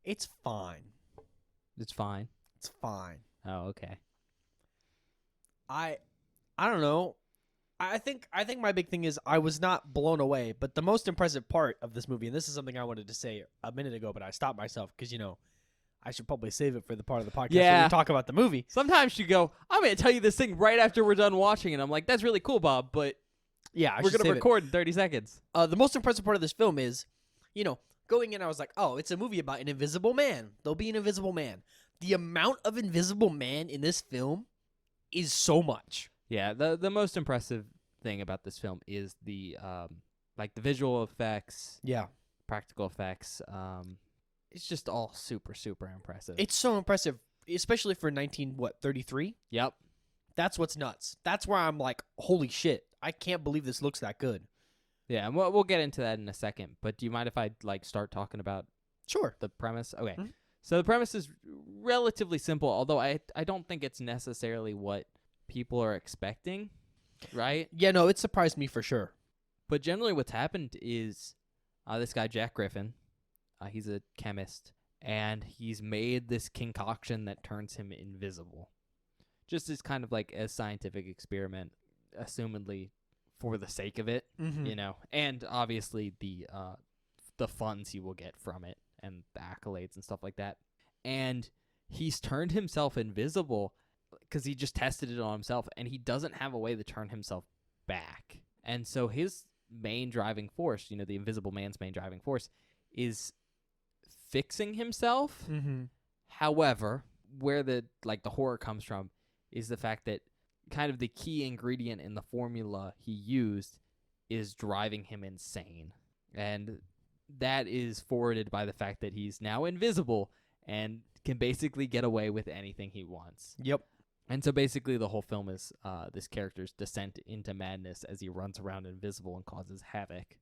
Speaker 1: It's fine.
Speaker 2: It's fine.
Speaker 1: It's fine.
Speaker 2: Oh, okay.
Speaker 1: I don't know. I think my big thing is I was not blown away, but the most impressive part of this movie, and this is something I wanted to say a minute ago, but I stopped myself because I should probably save it for the part of the podcast where
Speaker 2: Yeah.
Speaker 1: we talk about the movie.
Speaker 2: Sometimes you go, I'm gonna tell you this thing right after we're done watching, and I'm like, that's really cool, Bob, but
Speaker 1: Yeah,
Speaker 2: we're gonna record in 30 seconds.
Speaker 1: The most impressive part of this film is, going in, I was like, oh, it's a movie about an invisible man. There'll be an invisible man. The amount of invisible man in this film is so much.
Speaker 2: Yeah, the most impressive thing about this film is the like the visual effects,
Speaker 1: Yeah.
Speaker 2: practical effects. It's just all super, super impressive.
Speaker 1: It's so impressive, especially for 33?
Speaker 2: Yep.
Speaker 1: That's what's nuts. That's where I'm like, holy shit, I can't believe this looks that good.
Speaker 2: Yeah, and we'll get into that in a second. But do you mind if I like start talking about
Speaker 1: Sure.
Speaker 2: the premise? Okay.
Speaker 1: Mhm.
Speaker 2: So the premise is relatively simple, although I don't think it's necessarily what people are expecting, right?
Speaker 1: Yeah, no, it surprised me for sure.
Speaker 2: But generally what's happened is this guy, Jack Griffin, he's a chemist, and he's made this concoction that turns him invisible. Just as kind of like a scientific experiment, assumedly for the sake of it,
Speaker 1: Mm-hmm.
Speaker 2: and obviously the funds he will get from it and the accolades and stuff like that. And he's turned himself invisible because he just tested it on himself, and he doesn't have a way to turn himself back. And so his main driving force, the Invisible Man's main driving force, is fixing himself.
Speaker 1: Mm-hmm.
Speaker 2: However, where the horror comes from is the fact that kind of the key ingredient in the formula he used is driving him insane. And that is forwarded by the fact that he's now invisible and can basically get away with anything he wants.
Speaker 1: Yep.
Speaker 2: And so basically the whole film is this character's descent into madness as he runs around invisible and causes havoc.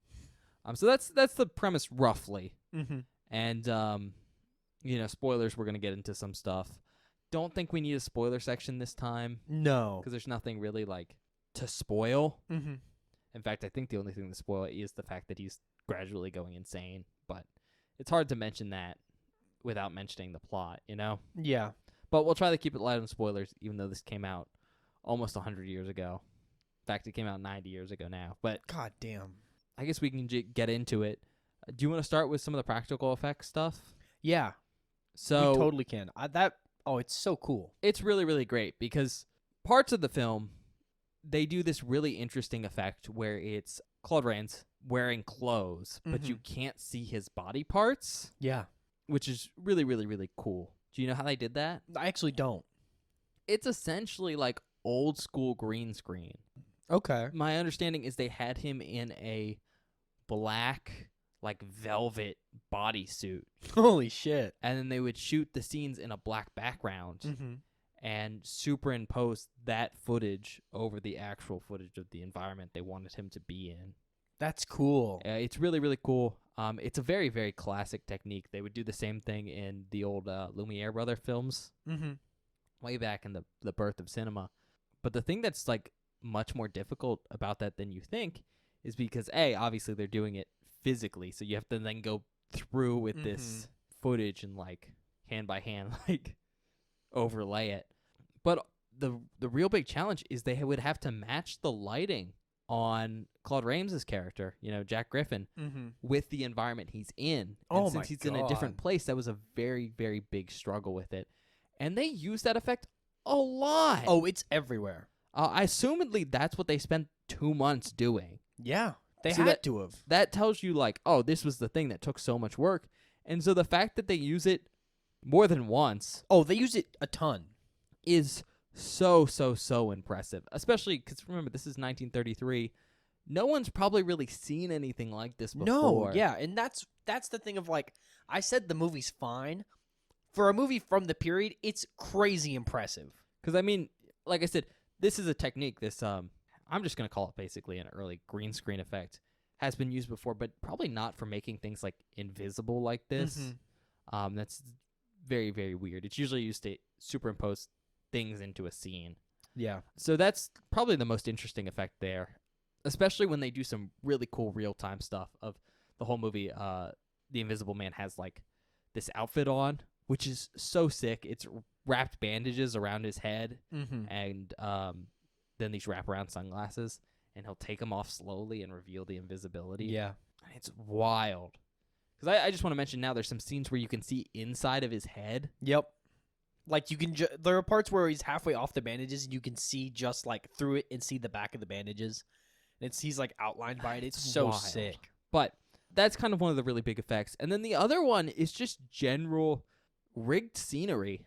Speaker 2: So that's the premise roughly.
Speaker 1: Mm-hmm.
Speaker 2: And spoilers, we're going to get into some stuff. don't think we need a spoiler section this time
Speaker 1: No.
Speaker 2: because there's nothing really like to spoil.
Speaker 1: Mm-hmm.
Speaker 2: In fact, I think the only thing to spoil is the fact that he's gradually going insane. But it's hard to mention that without mentioning the plot, you know?
Speaker 1: Yeah.
Speaker 2: But we'll try to keep it light on spoilers, even though this came out almost 100 years ago. In fact, it came out 90 years ago now. But
Speaker 1: God damn.
Speaker 2: I guess we can get into it. Do you want to start with some of the practical effects stuff?
Speaker 1: Yeah.
Speaker 2: So
Speaker 1: we totally can. It's so cool.
Speaker 2: it's really, really great because parts of the film, they do this really interesting effect where it's Claude Rains wearing clothes, but you can't see his body parts,
Speaker 1: Yeah.
Speaker 2: which is really, really, really cool. Do you know how they did that?
Speaker 1: I actually don't.
Speaker 2: It's essentially like old school green screen.
Speaker 1: Okay.
Speaker 2: My understanding is they had him in a black, like velvet bodysuit,
Speaker 1: Holy shit.
Speaker 2: and then they would shoot the scenes in a black background
Speaker 1: Mm-hmm.
Speaker 2: and superimpose that footage over the actual footage of the environment they wanted him to be in.
Speaker 1: That's cool.
Speaker 2: It's really, really cool. It's a very, very classic technique. They would do the same thing in the old Lumiere brother films
Speaker 1: Mm-hmm.
Speaker 2: way back in the birth of cinema. But the thing that's like much more difficult about that than you think is because obviously they're doing it physically, so you have to then go through with this footage and like hand by hand like overlay it. But the real big challenge is they would have to match the lighting on Claude Rains' character, Jack Griffin, with the environment he's in. And
Speaker 1: Oh
Speaker 2: since
Speaker 1: my
Speaker 2: he's in a different
Speaker 1: God.
Speaker 2: place, that was a very, very big struggle with it. And they use that effect a lot.
Speaker 1: Oh, it's everywhere.
Speaker 2: Assumedly, that's what they spent 2 months doing.
Speaker 1: Yeah. They
Speaker 2: See,
Speaker 1: had to have.
Speaker 2: That tells you, like, oh, this was the thing that took so much work. And so the fact that they use it more than once
Speaker 1: Oh, they use it a ton.
Speaker 2: is so, so, so impressive. Especially because, remember, this is 1933. No one's probably really seen anything like this before.
Speaker 1: No, yeah, and that's the thing of like I said the movie's fine. For a movie from the period, it's crazy impressive.
Speaker 2: Because, I mean, like I said, this is a technique, I'm just going to call it basically an early green screen effect, has been used before, but probably not for making things like invisible like this. That's very, very weird. It's usually used to superimpose things into a scene.
Speaker 1: Yeah.
Speaker 2: So that's probably the most interesting effect there, especially when they do some really cool real-time stuff of the whole movie. The Invisible Man has like this outfit on, which is so sick. It's wrapped bandages around his head and then these wraparound sunglasses, and he'll take them off slowly and reveal the invisibility.
Speaker 1: Yeah.
Speaker 2: And it's wild. Because I just want to mention now there's some scenes where you can see inside of his head.
Speaker 1: Yep. Like you can there are parts where he's halfway off the bandages and you can see just like through it and see the back of the bandages. And he's like outlined by it. It's so
Speaker 2: wild.
Speaker 1: sick.
Speaker 2: But that's kind of one of the really big effects. And then the other one is just general rigged scenery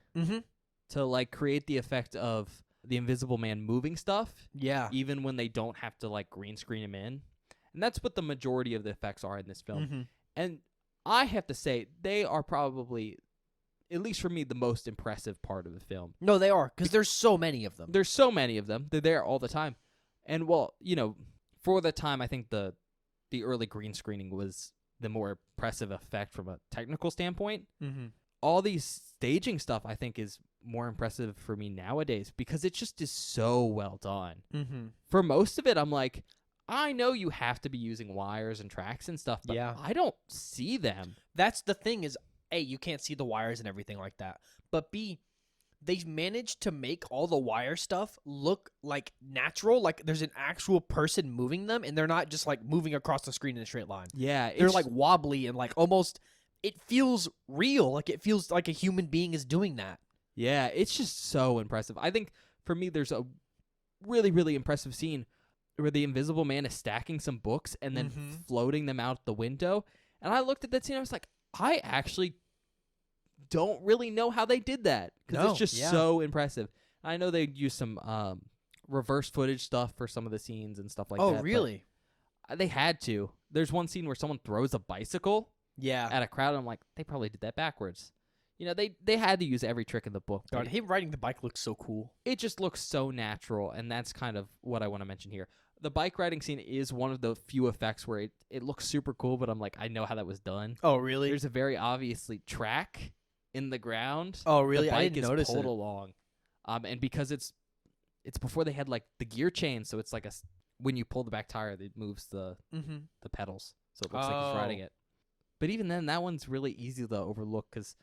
Speaker 2: to like create the effect of the Invisible Man moving stuff,
Speaker 1: Yeah.
Speaker 2: even when they don't have to like green screen him in. And that's what the majority of the effects are in this film. And I have to say, they are probably, at least for me, the most impressive part of the film.
Speaker 1: No, they are because there's so many of them.
Speaker 2: There's so many of them. They're there all the time. And, well, for the time, I think the early green screening was the more impressive effect from a technical standpoint. All these staging stuff, I think, is more impressive for me nowadays because it just is so well done. For most of it, I'm like, I know you have to be using wires and tracks and stuff, but
Speaker 1: Yeah.
Speaker 2: I don't see them.
Speaker 1: That's the thing is, A, you can't see the wires and everything like that. But B, they've managed to make all the wire stuff look like natural, like there's an actual person moving them, and they're not just like moving across the screen in a straight line.
Speaker 2: Yeah.
Speaker 1: They're like wobbly and like almost, it feels real. Like it feels like a human being is doing that.
Speaker 2: Yeah, it's just so impressive. I think for me, there's a really, really impressive scene where the Invisible Man is stacking some books and then floating them out the window. And I looked at that scene, I was like, I actually don't really know how they did that because it's just so impressive. I know they used some reverse footage stuff for some of the scenes and stuff like that.
Speaker 1: Oh, really?
Speaker 2: But they had to. There's one scene where someone throws a bicycle
Speaker 1: Yeah.
Speaker 2: at a crowd, and I'm like, they probably did that backwards. They had to use every trick in the book.
Speaker 1: God, him riding the bike looks so cool.
Speaker 2: It just looks so natural, and that's kind of what I want to mention here. The bike riding scene is one of the few effects where it looks super cool, but I'm like, I know how that was done.
Speaker 1: Oh, really?
Speaker 2: There's a very obviously track in the ground.
Speaker 1: Oh, really?
Speaker 2: The
Speaker 1: I
Speaker 2: bike
Speaker 1: didn't
Speaker 2: is
Speaker 1: notice
Speaker 2: pulled
Speaker 1: it.
Speaker 2: along. And because it's before they had like the gear change, so it's like when you pull the back tire, it moves the pedals, so it looks like he's riding
Speaker 1: Oh.
Speaker 2: it. But even then, that one's really easy to overlook because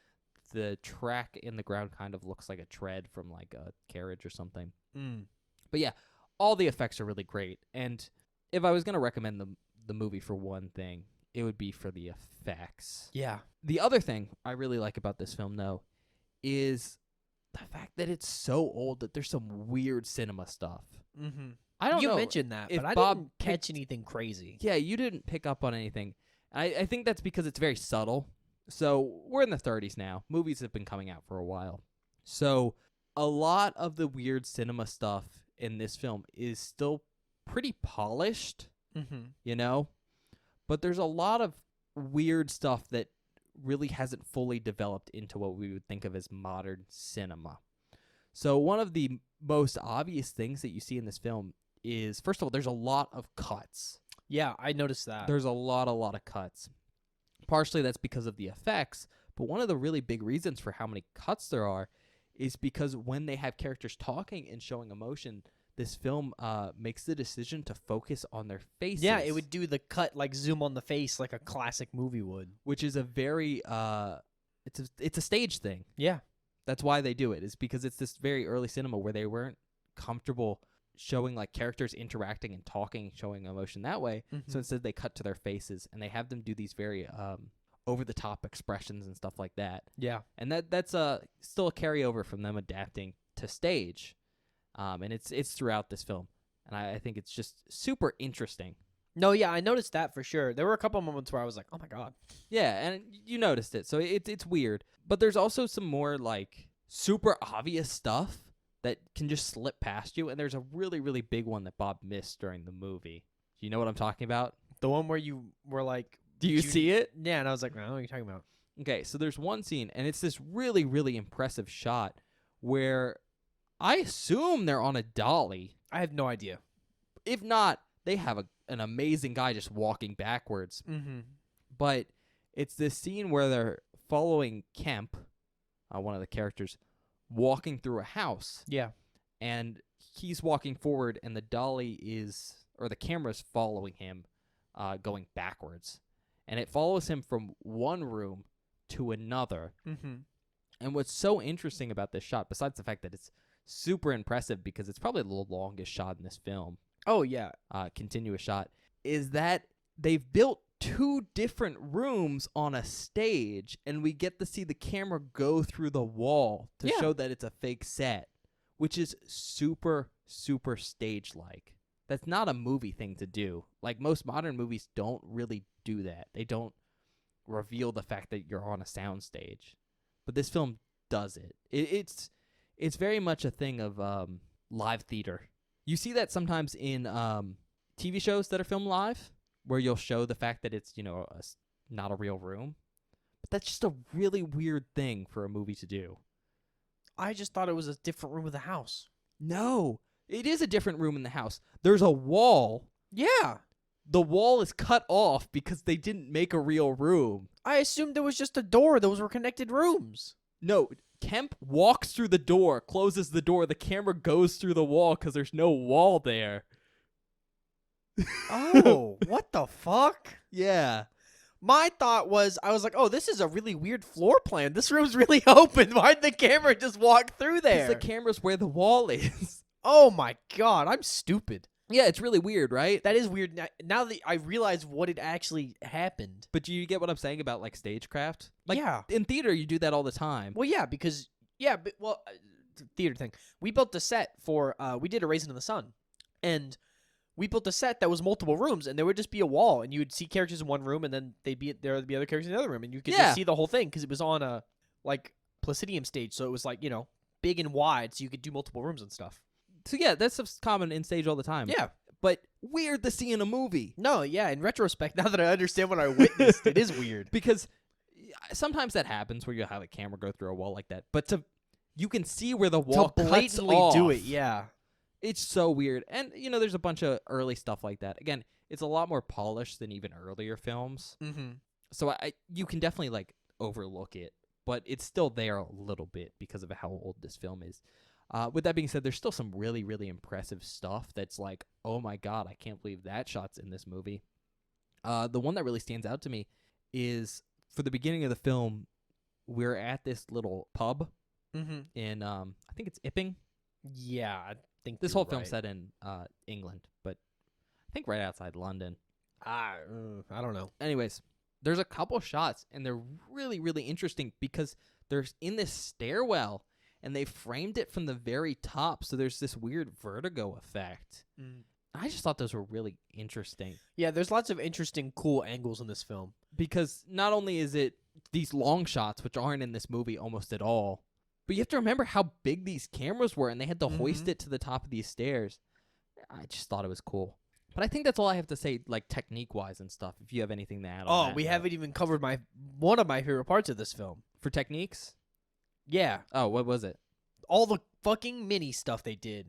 Speaker 2: the track in the ground kind of looks like a tread from like a carriage or something.
Speaker 1: Mm.
Speaker 2: But yeah, all the effects are really great. And if I was gonna recommend the movie for one thing, it would be for the effects.
Speaker 1: Yeah.
Speaker 2: The other thing I really like about this film, though, is the fact that it's so old that there's some weird cinema stuff.
Speaker 1: Mm-hmm.
Speaker 2: I don't
Speaker 1: You
Speaker 2: know.
Speaker 1: mentioned that,
Speaker 2: if
Speaker 1: but I
Speaker 2: Bob
Speaker 1: didn't catch anything crazy.
Speaker 2: Yeah, you didn't pick up on anything. I think that's because it's very subtle. So we're in the 30s now. Movies have been coming out for a while. So a lot of the weird cinema stuff in this film is still pretty polished,
Speaker 1: Mm-hmm.
Speaker 2: you know? But there's a lot of weird stuff that really hasn't fully developed into what we would think of as modern cinema. So one of the most obvious things that you see in this film is, first of all, there's a lot of cuts.
Speaker 1: Yeah, I noticed that.
Speaker 2: There's a lot of cuts. Partially that's because of the effects, but one of the really big reasons for how many cuts there are is because when they have characters talking and showing emotion, this film makes the decision to focus on their faces.
Speaker 1: Yeah, it would do the cut, like zoom on the face like a classic movie would.
Speaker 2: which is a very it's a stage thing.
Speaker 1: Yeah.
Speaker 2: That's why they do it, is because it's this very early cinema where they weren't comfortable showing like characters interacting and talking, showing emotion that way.
Speaker 1: Mm-hmm.
Speaker 2: So instead they cut to their faces and they have them do these very over the top expressions and stuff like that.
Speaker 1: Yeah.
Speaker 2: And that's still a carryover from them adapting to stage. And it's throughout this film. And I think it's just super interesting.
Speaker 1: No, yeah, I noticed that for sure. There were a couple moments where I was like, "Oh my god."
Speaker 2: Yeah, and you noticed it. So it's weird. But there's also some more like super obvious stuff that can just slip past you, and there's a really, really big one that Bob missed during the movie. Do you know what I'm talking about?
Speaker 1: The one where you were like,
Speaker 2: Do you see it?
Speaker 1: yeah, and I was like, "No, what are you talking about?"
Speaker 2: Okay, so there's one scene, and it's this really, really impressive shot where I assume they're on a dolly.
Speaker 1: I have no idea.
Speaker 2: If not, they have an amazing guy just walking backwards.
Speaker 1: Mm-hmm.
Speaker 2: But it's this scene where they're following Kemp, one of the characters, walking through a house.
Speaker 1: Yeah.
Speaker 2: And he's walking forward, and the dolly the camera's following him, going backwards. And it follows him from one room to another.
Speaker 1: Mm-hmm.
Speaker 2: And what's so interesting about this shot, besides the fact that it's super impressive because it's probably the longest shot in this film,
Speaker 1: Oh yeah.
Speaker 2: continuous shot, is that they've built two different rooms on a stage, and we get to see the camera go through the wall to
Speaker 1: Yeah.
Speaker 2: show that it's a fake set, which is super, super stage-like. That's not a movie thing to do. Like, most modern movies don't really do that. They don't reveal the fact that you're on a soundstage. But this film does it. It's very much a thing of live theater. You see that sometimes in TV shows that are filmed live, where you'll show the fact that it's, not a real room. But that's just a really weird thing for a movie to do.
Speaker 1: I just thought it was a different room of the house.
Speaker 2: No, it is a different room in the house. There's a wall.
Speaker 1: Yeah.
Speaker 2: The wall is cut off because they didn't make a real room.
Speaker 1: I assumed there was just a door. Those were connected rooms.
Speaker 2: No, Kemp walks through the door, closes the door, the camera goes through the wall because there's no wall there.
Speaker 1: Oh, what the fuck?
Speaker 2: Yeah.
Speaker 1: My thought was, I was like, oh, this is a really weird floor plan. This room's really open. Why'd the camera just walk through
Speaker 2: Because
Speaker 1: there?
Speaker 2: the camera's where the wall is.
Speaker 1: Oh my god, I'm stupid.
Speaker 2: Yeah, it's really weird, right?
Speaker 1: That is weird. Now that I realize what had actually happened.
Speaker 2: But do you get what I'm saying about, like, stagecraft? Like,
Speaker 1: yeah.
Speaker 2: in theater, you do that all the time.
Speaker 1: Well, yeah, because theater thing. We built a set for we did a Raisin in the Sun, and we built a set that was multiple rooms, and there would just be a wall, and you would see characters in one room, and then there would be other characters in the other room, and you could
Speaker 2: Yeah.
Speaker 1: just see the whole thing because it was on a Placidium stage, so it was like big and wide, so you could do multiple rooms and stuff.
Speaker 2: So, yeah, that's common in stage all the time.
Speaker 1: Yeah.
Speaker 2: But weird to see in a movie.
Speaker 1: No, yeah. In retrospect, now that I understand what I witnessed, it is weird.
Speaker 2: Because sometimes that happens where you have a camera go through a wall like that. But you can see where the wall
Speaker 1: To
Speaker 2: cuts
Speaker 1: blatantly
Speaker 2: off.
Speaker 1: do it, yeah.
Speaker 2: It's so weird. And, there's a bunch of early stuff like that. Again, it's a lot more polished than even earlier films.
Speaker 1: Mm-hmm.
Speaker 2: So you can definitely, overlook it. but it's still there a little bit because of how old this film is. With that being said, there's still some really, really impressive stuff that's like, oh my god, I can't believe that shot's in this movie. The one that really stands out to me is for the beginning of the film, we're at this little pub in, I think it's Epping.
Speaker 1: Yeah, I think
Speaker 2: This
Speaker 1: you're
Speaker 2: whole film's
Speaker 1: right.
Speaker 2: set in England, but I think right outside London.
Speaker 1: I don't know.
Speaker 2: Anyways, there's a couple shots, and they're really, really interesting because they're in this stairwell, and they framed it from the very top, so there's this weird vertigo effect. I just thought those were really interesting
Speaker 1: Yeah, there's lots of interesting, cool angles in this film.
Speaker 2: because not only is it these long shots, which aren't in this movie almost at all, but you have to remember how big these cameras were, and they had to hoist it to the top of these stairs. I just thought it was cool. But I think that's all I have to say, like, technique-wise and stuff, if you have anything to add on
Speaker 1: Oh,
Speaker 2: that
Speaker 1: we
Speaker 2: note.
Speaker 1: haven't even covered one of my favorite parts of this film.
Speaker 2: For techniques?
Speaker 1: Yeah,
Speaker 2: Oh, what was it?
Speaker 1: all the fucking mini stuff they did.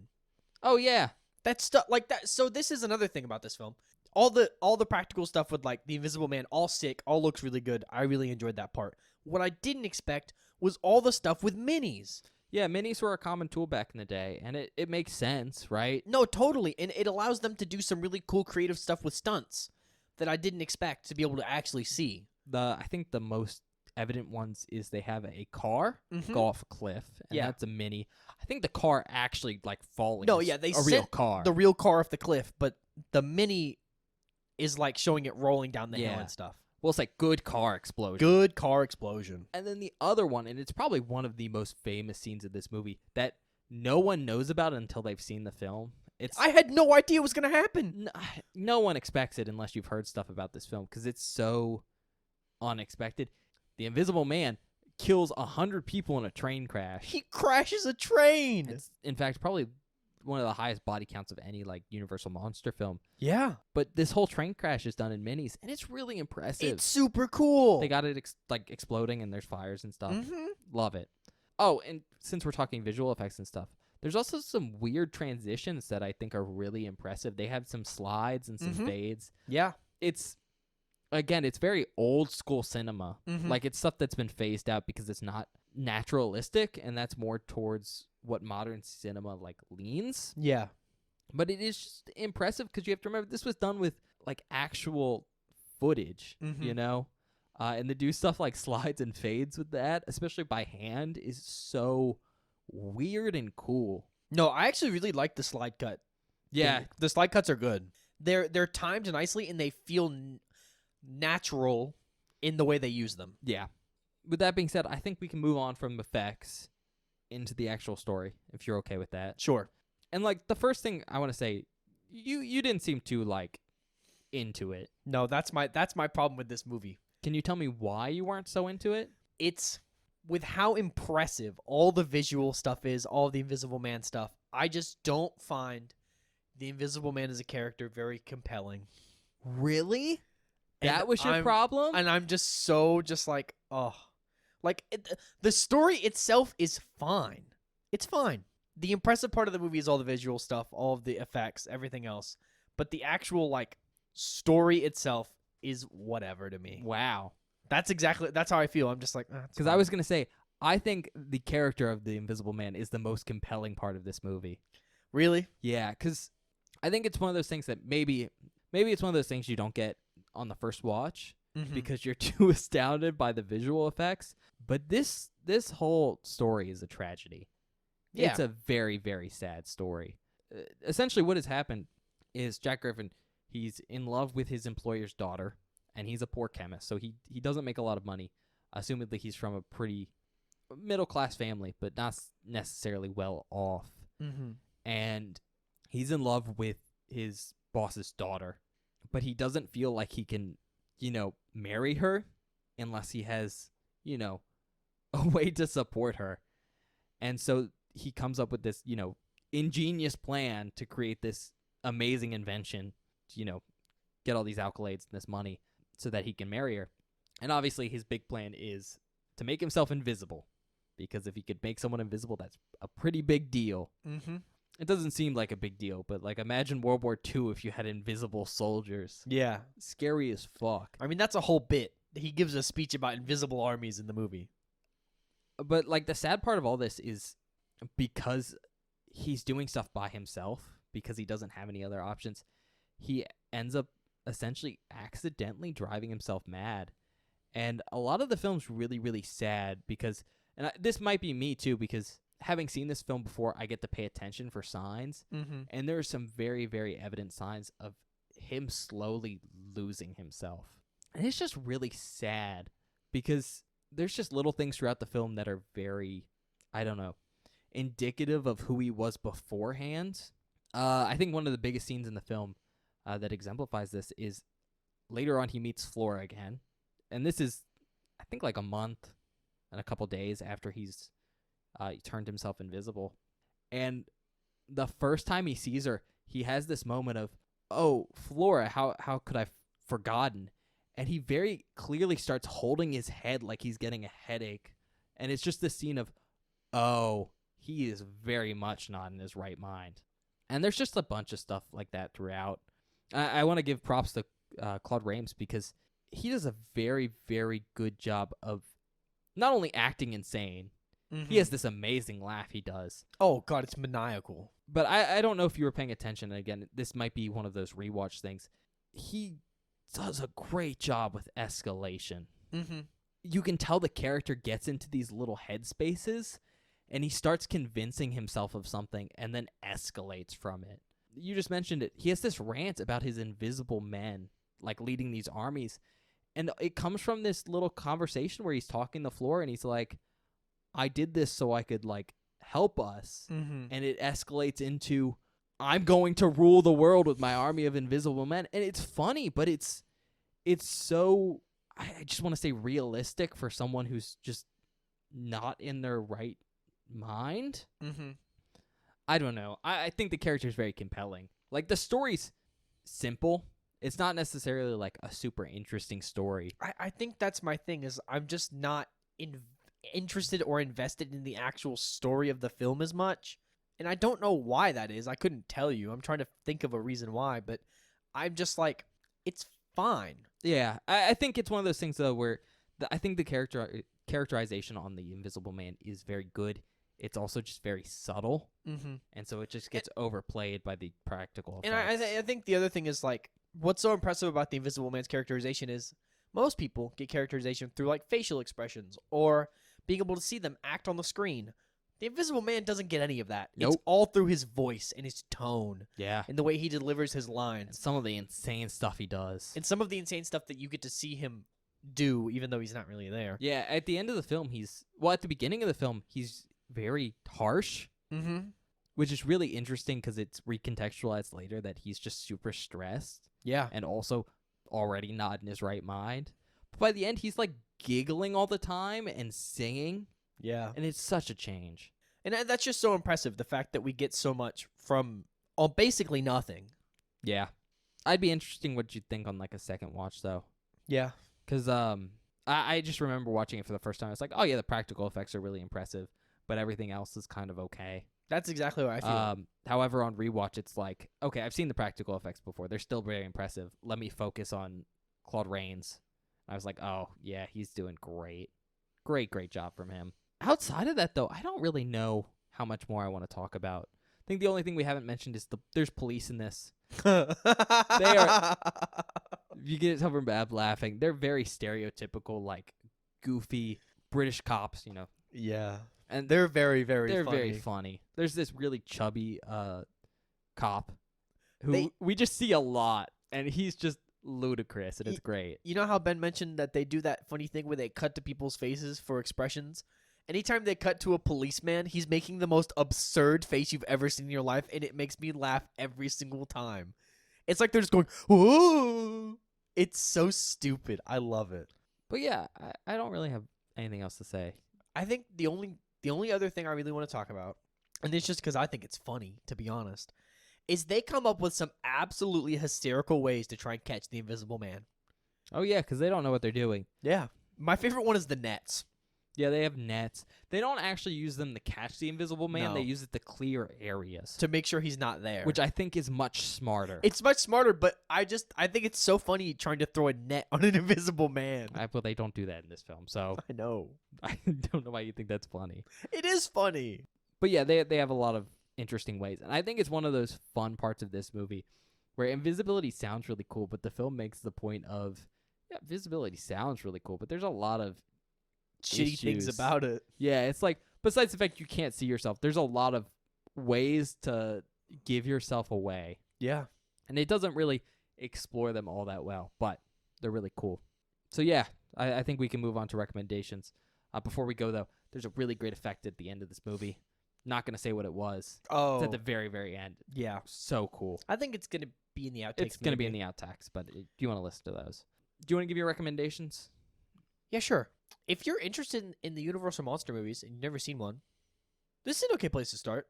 Speaker 2: Oh, yeah.
Speaker 1: That stuff like that. So this is another thing about this film. All the practical stuff with like the Invisible Man, all sick, all looks really good. I really enjoyed that part. What I didn't expect was all the stuff with minis.
Speaker 2: Yeah, minis were a common tool back in the day, and it makes sense, right?
Speaker 1: No, totally, and it allows them to do some really cool creative stuff with stunts that I didn't expect to be able to actually see.
Speaker 2: I think the most evident ones is they have a car go off a cliff, and
Speaker 1: Yeah.
Speaker 2: that's a mini. I think the car actually, like, falling
Speaker 1: No,
Speaker 2: is
Speaker 1: yeah, they
Speaker 2: a real
Speaker 1: sent
Speaker 2: car.
Speaker 1: the real car off the cliff, but the mini is like showing it rolling down the hill
Speaker 2: Yeah.
Speaker 1: and stuff.
Speaker 2: Well, it's like good car explosion.
Speaker 1: Good car explosion.
Speaker 2: And then the other one, and it's probably one of the most famous scenes of this movie that no one knows about until they've seen the film.
Speaker 1: I had no idea it was gonna happen.
Speaker 2: No one expects it unless you've heard stuff about this film because it's so unexpected. The Invisible Man kills 100 people in a train crash.
Speaker 1: He crashes a train.
Speaker 2: It's, in fact, probably one of the highest body counts of any like Universal monster film.
Speaker 1: Yeah,
Speaker 2: But this whole train crash is done in minis, and it's really impressive.
Speaker 1: it's super cool.
Speaker 2: They got it like exploding, and there's fires and stuff.
Speaker 1: Mhm.
Speaker 2: Love it. Oh, and since we're talking visual effects and stuff, there's also some weird transitions that I think are really impressive. They have some slides and some fades.
Speaker 1: Yeah.
Speaker 2: It's very old school cinema.
Speaker 1: Mhm.
Speaker 2: Like, it's stuff that's been phased out because it's not naturalistic, and that's more towards what modern cinema like leans.
Speaker 1: Yeah.
Speaker 2: But it is just impressive because you have to remember this was done with like actual footage, you know? And to do stuff like slides and fades with that, especially by hand, is so weird and cool.
Speaker 1: No, I actually really like the slide cut.
Speaker 2: Yeah.
Speaker 1: thing. The slide cuts are good. They're timed nicely and they feel natural in the way they use them.
Speaker 2: Yeah. With that being said, I think we can move on from effects into the actual story, if you're okay with that.
Speaker 1: Sure.
Speaker 2: And like the first thing I want to say, you didn't seem too like into it.
Speaker 1: No, that's my problem with this movie.
Speaker 2: Can you tell me why you weren't so into it?
Speaker 1: It's with how impressive all the visual stuff is, all the Invisible Man stuff. I just don't find the Invisible Man as a character very compelling.
Speaker 2: Really?
Speaker 1: And
Speaker 2: That was your
Speaker 1: I'm-
Speaker 2: problem?
Speaker 1: And I'm just so like, oh. Like, the story itself is fine. It's fine. The impressive part of the movie is all the visual stuff, all of the effects, everything else. But the actual, like, story itself is whatever to me.
Speaker 2: Wow.
Speaker 1: That's how I feel. I'm just like,
Speaker 2: Because I was going to say, I think the character of the Invisible Man is the most compelling part of this movie.
Speaker 1: Really?
Speaker 2: Yeah, because I think it's one of those things that maybe it's one of those things you don't get on the first watch because you're too astounded by the visual effects. But this whole story is a tragedy.
Speaker 1: Yeah.
Speaker 2: It's a very, very sad story. Essentially, what has happened is Jack Griffin, he's in love with his employer's daughter, and he's a poor chemist, so he doesn't make a lot of money. Assumedly, he's from a pretty middle-class family, but not necessarily well off. And he's in love with his boss's daughter, but he doesn't feel like he can, marry her unless he has, a way to support her. And so he comes up with this, ingenious plan to create this amazing invention to, get all these accolades and this money so that he can marry her. And obviously his big plan is to make himself invisible, because if he could make someone invisible, that's a pretty big deal. It doesn't seem like a big deal, but like imagine World War II if you had invisible soldiers.
Speaker 1: Yeah.
Speaker 2: Scary as fuck.
Speaker 1: I mean, that's a whole bit. He gives a speech about invisible armies in the movie.
Speaker 2: But like the sad part of all this is because he's doing stuff by himself because he doesn't have any other options. He ends up essentially accidentally driving himself mad. And a lot of the film's really, really sad because, this might be me too, because having seen this film before, I get to pay attention for signs.
Speaker 1: Mm-hmm.
Speaker 2: And there are some very, very evident signs of him slowly losing himself. And it's just really sad because there's just little things throughout the film that are very, I don't know, indicative of who he was beforehand. I think one of the biggest scenes in the film that exemplifies this is later on he meets Flora again. And this is, I think, like a month and a couple days after he's turned himself invisible. And the first time he sees her, he has this moment of, oh, Flora, how could I have forgotten? And he very clearly starts holding his head like he's getting a headache. And it's just this scene of, oh, he is very much not in his right mind. And there's just a bunch of stuff like that throughout. I want to give props to Claude Rains because he does a very, very good job of not only acting insane, he has this amazing laugh he does.
Speaker 1: Oh, God, it's maniacal.
Speaker 2: But I don't know if you were paying attention. Again, this might be one of those rewatch things. He does a great job with escalation.
Speaker 1: Mm-hmm.
Speaker 2: You can tell the character gets into these little headspaces, and he starts convincing himself of something and then escalates from it. You just mentioned it. He has this rant about his invisible men, like leading these armies. And it comes from this little conversation where he's talking to Flora, and he's like, I did this so I could, like, help us.
Speaker 1: Mm-hmm.
Speaker 2: And it escalates into, I'm going to rule the world with my army of invisible men. And it's funny, but it's so, I just want to say realistic for someone who's just not in their right mind.
Speaker 1: Mm-hmm.
Speaker 2: I don't know. I think the character is very compelling. Like, the story's simple. It's not necessarily like a super interesting story.
Speaker 1: I think that's my thing is I'm just not interested or invested in the actual story of the film as much. And I don't know why that is. I couldn't tell you. I'm trying to think of a reason why, but I'm just like, it's fine.
Speaker 2: Yeah, I think it's one of those things, though, where I think the characterization on the Invisible Man is very good. It's also just very subtle, and so it just gets overplayed by the practical effects.
Speaker 1: And I think the other thing is, like, what's so impressive about the Invisible Man's characterization is most people get characterization through, like, facial expressions or being able to see them act on the screen. The Invisible Man doesn't get any of that.
Speaker 2: Nope.
Speaker 1: It's all through his voice and his tone
Speaker 2: Yeah.
Speaker 1: and the way he delivers his lines.
Speaker 2: Some of the insane stuff he does.
Speaker 1: And some of the insane stuff that you get to see him do, even though he's not really there.
Speaker 2: Yeah, at the end of the film, at the beginning of the film, he's very harsh,
Speaker 1: Mm-hmm.
Speaker 2: which is really interesting because it's recontextualized later that he's just super stressed
Speaker 1: Yeah.
Speaker 2: and also already not in his right mind. But by the end, he's like giggling all the time and singing,
Speaker 1: Yeah.
Speaker 2: and it's such a change.
Speaker 1: And that's just so impressive, the fact that we get so much from basically nothing.
Speaker 2: Yeah. I'd be interesting what you'd think on like a second watch, though.
Speaker 1: Yeah.
Speaker 2: Because I just remember watching it for the first time. It's like, oh, yeah, the practical effects are really impressive, but everything else is kind of okay.
Speaker 1: That's exactly what I feel.
Speaker 2: However, on rewatch, it's like, okay, I've seen the practical effects before. They're still very impressive. Let me focus on Claude Rains. I was like, oh, yeah, he's doing great. Great job from him. Outside of that, though, I don't really know how much more I want to talk about. I think the only thing we haven't mentioned is there's police in this. They are... You get some from Bab laughing. They're very stereotypical, like, goofy British cops, you know.
Speaker 1: Yeah.
Speaker 2: And
Speaker 1: They're very, very
Speaker 2: they're
Speaker 1: funny.
Speaker 2: very funny. There's this really chubby cop who
Speaker 1: They-
Speaker 2: we just see a lot, and he's just ludicrous, and it's great.
Speaker 1: You know how Ben mentioned that they do that funny thing where they cut to people's faces for expressions? Anytime they cut to a policeman, he's making the most absurd face you've ever seen in your life, and it makes me laugh every single time. It's like they're just going, whoa! It's so stupid. I love it.
Speaker 2: But yeah, I don't really have anything else to say.
Speaker 1: I think the only other thing I really want to talk about, and it's just because I think it's funny, to be honest, is they come up with some absolutely hysterical ways to try and catch the Invisible Man.
Speaker 2: Oh yeah, because they don't know what they're doing.
Speaker 1: Yeah. My favorite one is the nets.
Speaker 2: Yeah, they have nets. They don't actually use them to catch the Invisible Man.
Speaker 1: No.
Speaker 2: They use it to clear areas,
Speaker 1: To make sure he's not there.
Speaker 2: which I think is much smarter.
Speaker 1: It's much smarter, but I think it's so funny trying to throw a net on an invisible man.
Speaker 2: But they don't do that in this film, so
Speaker 1: I know.
Speaker 2: I don't know why you think that's funny.
Speaker 1: It is funny.
Speaker 2: But yeah, they have a lot of interesting ways, and I think it's one of those fun parts of this movie where invisibility sounds really cool, but the film makes the point of, yeah, visibility sounds really cool, but there's a lot of
Speaker 1: Shitty things
Speaker 2: issues.
Speaker 1: about it.
Speaker 2: Yeah, it's like, besides the fact you can't see yourself, there's a lot of ways to give yourself away.
Speaker 1: Yeah.
Speaker 2: And it doesn't really explore them all that well, but they're really cool. So yeah, I think we can move on to recommendations. Before we go, though, there's a really great effect at the end of this movie. Not going to say what it was.
Speaker 1: Oh.
Speaker 2: It's at the very, very end.
Speaker 1: Yeah.
Speaker 2: So cool.
Speaker 1: I think it's going to be in the outtakes.
Speaker 2: It's going to be in the outtakes, but do you want to listen to those? Do you want to give your recommendations?
Speaker 1: Yeah, sure. If you're interested in the Universal Monster movies and you've never seen one, this is an okay place to start.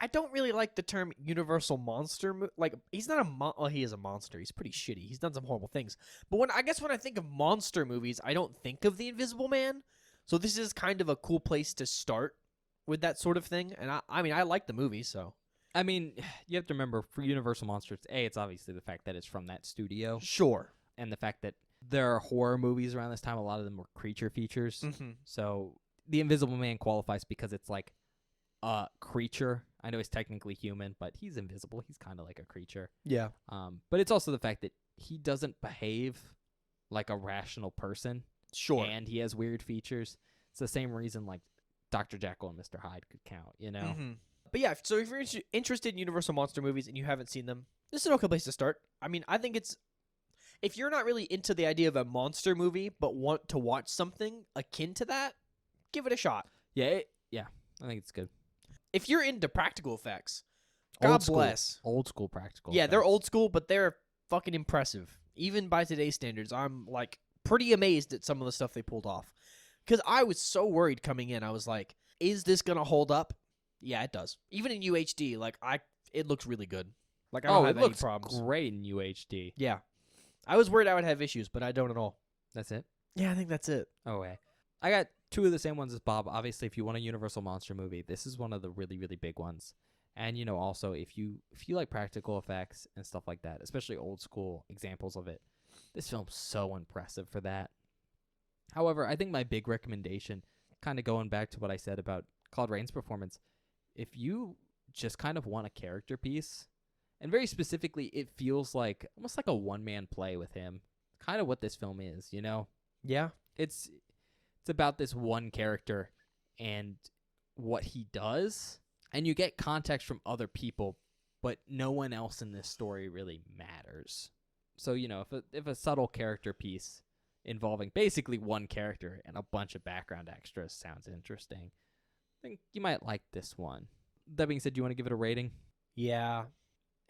Speaker 1: I don't really like the term Universal Monster. Like, he's not a well, he is a monster. He's pretty shitty. He's done some horrible things. But when I think of monster movies, I don't think of the Invisible Man. So this is kind of a cool place to start with that sort of thing. And I mean, I like the movie, so.
Speaker 2: I mean, you have to remember, for Universal Monsters, it's obviously the fact that it's from that studio,
Speaker 1: Sure.
Speaker 2: and the fact that there are horror movies around this time. A lot of them were creature features.
Speaker 1: Mm-hmm.
Speaker 2: So the Invisible Man qualifies because it's like a creature. I know he's technically human, but he's invisible. He's kind of like a creature.
Speaker 1: Yeah.
Speaker 2: But it's also the fact that he doesn't behave like a rational person.
Speaker 1: Sure.
Speaker 2: And he has weird features. It's the same reason like Dr. Jekyll and Mr. Hyde could count, you know?
Speaker 1: Mm-hmm. But yeah, so if you're interested in Universal Monster movies and you haven't seen them, this is an okay place to start. I mean, I think it's, if you're not really into the idea of a monster movie but want to watch something akin to that, give it a shot.
Speaker 2: Yeah, I think it's good.
Speaker 1: If you're into practical effects, God bless.
Speaker 2: Old school practical
Speaker 1: Yeah, they're
Speaker 2: effects.
Speaker 1: old school, but they're fucking impressive. Even by today's standards, I'm like pretty amazed at some of the stuff they pulled off. Because I was so worried coming in. I was like, is this going to hold up? Yeah, it does. Even in UHD, like it looks really good. Like I don't have
Speaker 2: it
Speaker 1: any
Speaker 2: looks
Speaker 1: problems.
Speaker 2: great in UHD.
Speaker 1: Yeah. I was worried I would have issues, but I don't at all.
Speaker 2: That's it?
Speaker 1: Yeah, I think that's it.
Speaker 2: Okay. I got two of the same ones as Bob. Obviously, if you want a Universal Monster movie, this is one of the really, really big ones. And, you know, also, if you like practical effects and stuff like that, especially old school examples of it, this film's so impressive for that. However, I think my big recommendation, kind of going back to what I said about Claude Rains' performance, if you just kind of want a character piece, and very specifically, it feels like almost like a one-man play with him, kind of what this film is, you know?
Speaker 1: Yeah.
Speaker 2: It's about this one character and what he does, and you get context from other people, but no one else in this story really matters. So, you know, if a subtle character piece involving basically one character and a bunch of background extras sounds interesting, I think you might like this one. That being said, do you want to give it a rating?
Speaker 1: Yeah.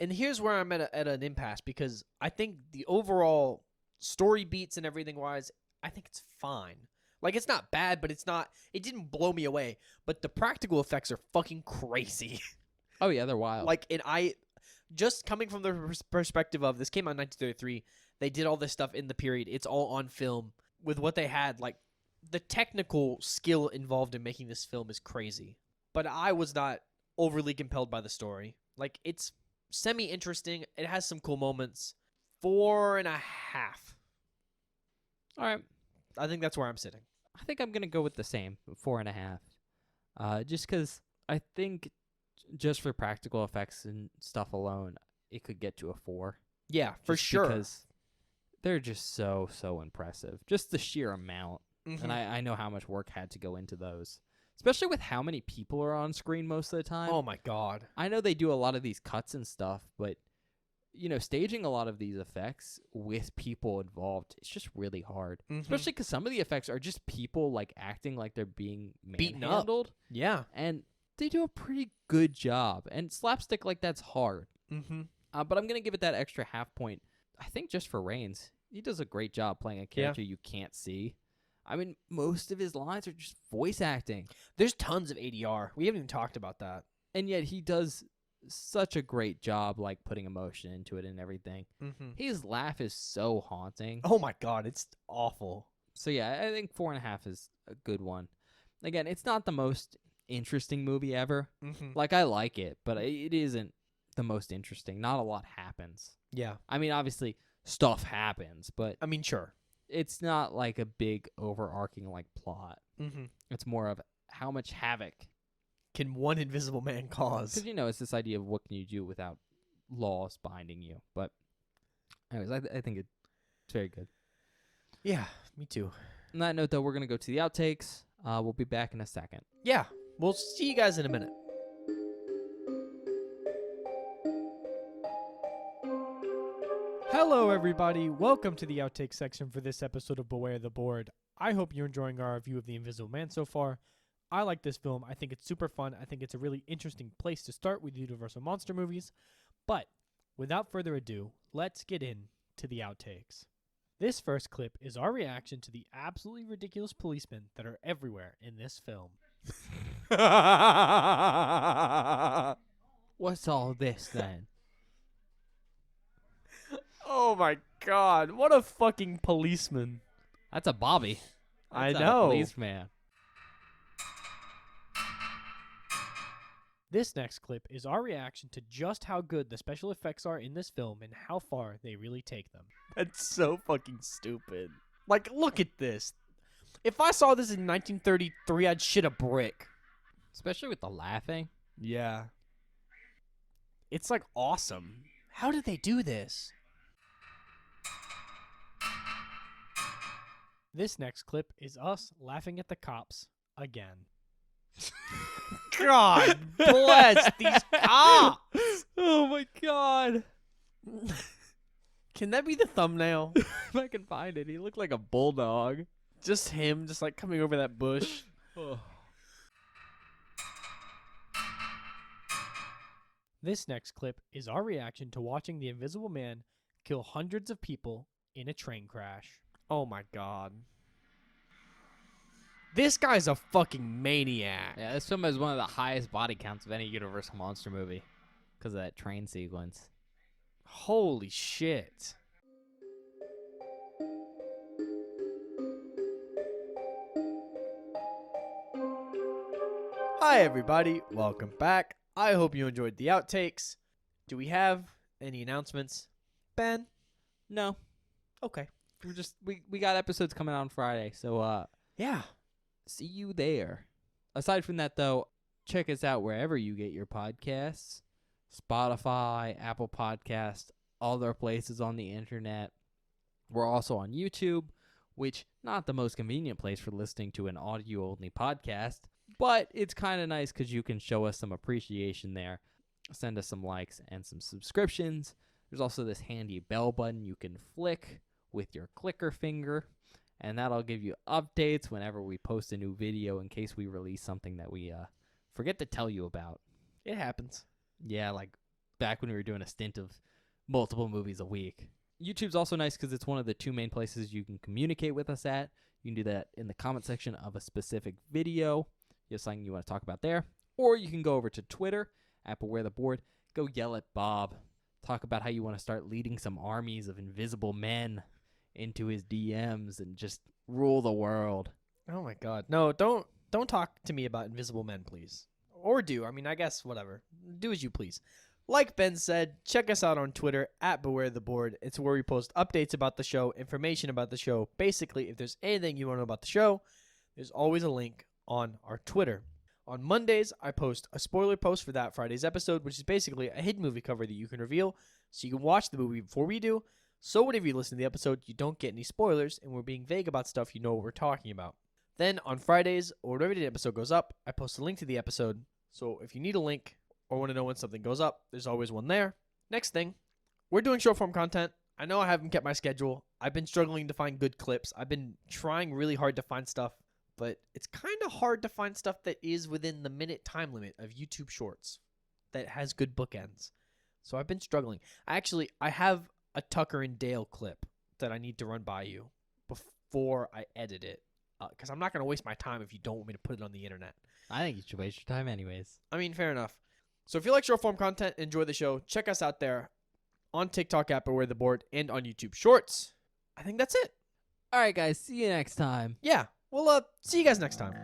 Speaker 1: And here's where I'm at an impasse, because I think the overall story beats and everything wise, I think it's fine. Like, it's not bad, but it didn't blow me away. But the practical effects are fucking crazy.
Speaker 2: Oh, yeah, they're wild.
Speaker 1: Like, and just coming from the perspective of, this came out in 1933, they did all this stuff in the period, it's all on film. With what they had, like, the technical skill involved in making this film is crazy. But I was not overly compelled by the story. Like, it's semi-interesting. It has some cool moments. 4.5.
Speaker 2: All right.
Speaker 1: I think that's where I'm sitting.
Speaker 2: I think I'm going to go with the same, 4.5. Just because I think just for practical effects and stuff alone, it could get to a 4.
Speaker 1: Yeah, for
Speaker 2: Just
Speaker 1: sure.
Speaker 2: Because they're just so impressive. Just the sheer amount.
Speaker 1: Mhm.
Speaker 2: And I know how much work had to go into those. Especially with how many people are on screen most of the time.
Speaker 1: Oh my god.
Speaker 2: I know they do a lot of these cuts and stuff, but, you know, staging a lot of these effects with people involved, it's just really hard.
Speaker 1: Mhm.
Speaker 2: Especially because some of the effects are just people, like, acting like they're being
Speaker 1: Beaten up.
Speaker 2: manhandled.
Speaker 1: Yeah.
Speaker 2: And they do a pretty good job. And slapstick like that's hard.
Speaker 1: Mm-hmm.
Speaker 2: But I'm going to give it that extra half point. I think just for Rains, he does a great job playing a character you can't see. I mean, most of his lines are just voice acting.
Speaker 1: There's tons of ADR. We haven't even talked about that.
Speaker 2: And yet he does such a great job, like, putting emotion into it and everything.
Speaker 1: Mm-hmm.
Speaker 2: His laugh is so haunting.
Speaker 1: Oh my god, it's awful.
Speaker 2: So, yeah, I think 4.5 is a good one. Again, it's not the most interesting movie ever.
Speaker 1: Mm-hmm.
Speaker 2: Like, I like it, but it isn't the most interesting. Not a lot happens.
Speaker 1: Yeah.
Speaker 2: I mean, obviously, stuff happens, but
Speaker 1: I mean, sure.
Speaker 2: it's not like a big overarching, like, plot.
Speaker 1: Mm-hmm.
Speaker 2: It's more of how much havoc.
Speaker 1: Can one Invisible Man cause?
Speaker 2: Because, it's this idea of what can you do without laws binding you. But, anyways, I think it's very good.
Speaker 1: Yeah, me too.
Speaker 2: On that note, though, we're going to go to the outtakes. We'll be back in a second.
Speaker 1: Yeah, we'll see you guys in a minute.
Speaker 3: Hello, everybody. Welcome to the outtake section for this episode of Beware the Board. I hope you're enjoying our review of The Invisible Man so far. I like this film. I think it's super fun. I think it's a really interesting place to start with Universal Monster movies. But without further ado, let's get into the outtakes. This first clip is our reaction to the absolutely ridiculous policemen that are everywhere in this film.
Speaker 2: What's all this, then?
Speaker 1: Oh my god, what a fucking policeman.
Speaker 2: That's a Bobby.
Speaker 1: I
Speaker 2: That's
Speaker 1: know.
Speaker 2: A policeman.
Speaker 3: This next clip is our reaction to just how good the special effects are in this film and how far they really take them.
Speaker 1: That's so fucking stupid. Like, look at this. If I saw this in 1933, I'd shit a brick.
Speaker 2: Especially with the laughing.
Speaker 1: Yeah. It's like awesome. How did they do this?
Speaker 3: This next clip is us laughing at the cops again.
Speaker 1: God bless these cops.
Speaker 2: Oh my god.
Speaker 1: Can that be the thumbnail?
Speaker 2: If I can find it, he looked like a bulldog.
Speaker 1: Just him, just like coming over that bush.
Speaker 3: This next clip is our reaction to watching the Invisible Man kill hundreds of people in a train crash.
Speaker 1: Oh my god. This guy's a fucking maniac.
Speaker 2: Yeah, this film has one of the highest body counts of any Universal Monster movie because of that train sequence.
Speaker 1: Holy shit. Hi everybody, welcome back. I hope you enjoyed the outtakes. Do we have any announcements? Ben?
Speaker 2: No,
Speaker 1: Okay.
Speaker 2: we're just we got episodes coming out on Friday, so
Speaker 1: Yeah.
Speaker 2: see you there. Aside from that, though, check us out wherever you get your podcasts. Spotify, Apple Podcasts, other places on the internet. We're also on YouTube, which not the most convenient place for listening to an audio-only podcast, but it's kind of nice because you can show us some appreciation there. Send us some likes and some subscriptions. There's also this handy bell button you can flick with your clicker finger, and that'll give you updates whenever we post a new video in case we release something that we forget to tell you about.
Speaker 1: It happens.
Speaker 2: Yeah, like back when we were doing a stint of multiple movies a week. YouTube's also nice because it's one of the two main places you can communicate with us at. You can do that in the comment section of a specific video. You have something you want to talk about there. Or you can go over to Twitter, at Beware the Board. Go yell at Bob. Talk about how you want to start leading some armies of invisible men into his DMs and just rule the world.
Speaker 1: Oh my god. No, don't talk to me about invisible men, please. Or do. I mean, I guess whatever. Do as you please. Like Ben said, check us out on Twitter at Beware the Board. It's where we post updates about the show, information about the show. Basically, if there's anything you want to know about the show, there's always a link on our Twitter. On Mondays, I post a spoiler post for that Friday's episode, which is basically a hidden movie cover that you can reveal so you can watch the movie before we do. So whenever you listen to the episode, you don't get any spoilers, and we're being vague about stuff you know what we're talking about. Then on Fridays, or whenever the episode goes up, I post a link to the episode. So if you need a link or want to know when something goes up, there's always one there. Next thing, we're doing short form content. I know I haven't kept my schedule. I've been struggling to find good clips. I've been trying really hard to find stuff, but it's kind of hard to find stuff that is within the minute time limit of YouTube Shorts that has good bookends. So I've been struggling. I have a Tucker and Dale clip that I need to run by you before I edit it, because I'm not going to waste my time if you don't want me to put it on the internet.
Speaker 2: I think you should waste your time anyways.
Speaker 1: I mean, fair enough. So if you like short form content, enjoy the show, check us out there on TikTok at Beware the Board and on YouTube Shorts. I think that's it.
Speaker 2: All right, guys. See you next time.
Speaker 1: Yeah, we'll see you guys next time.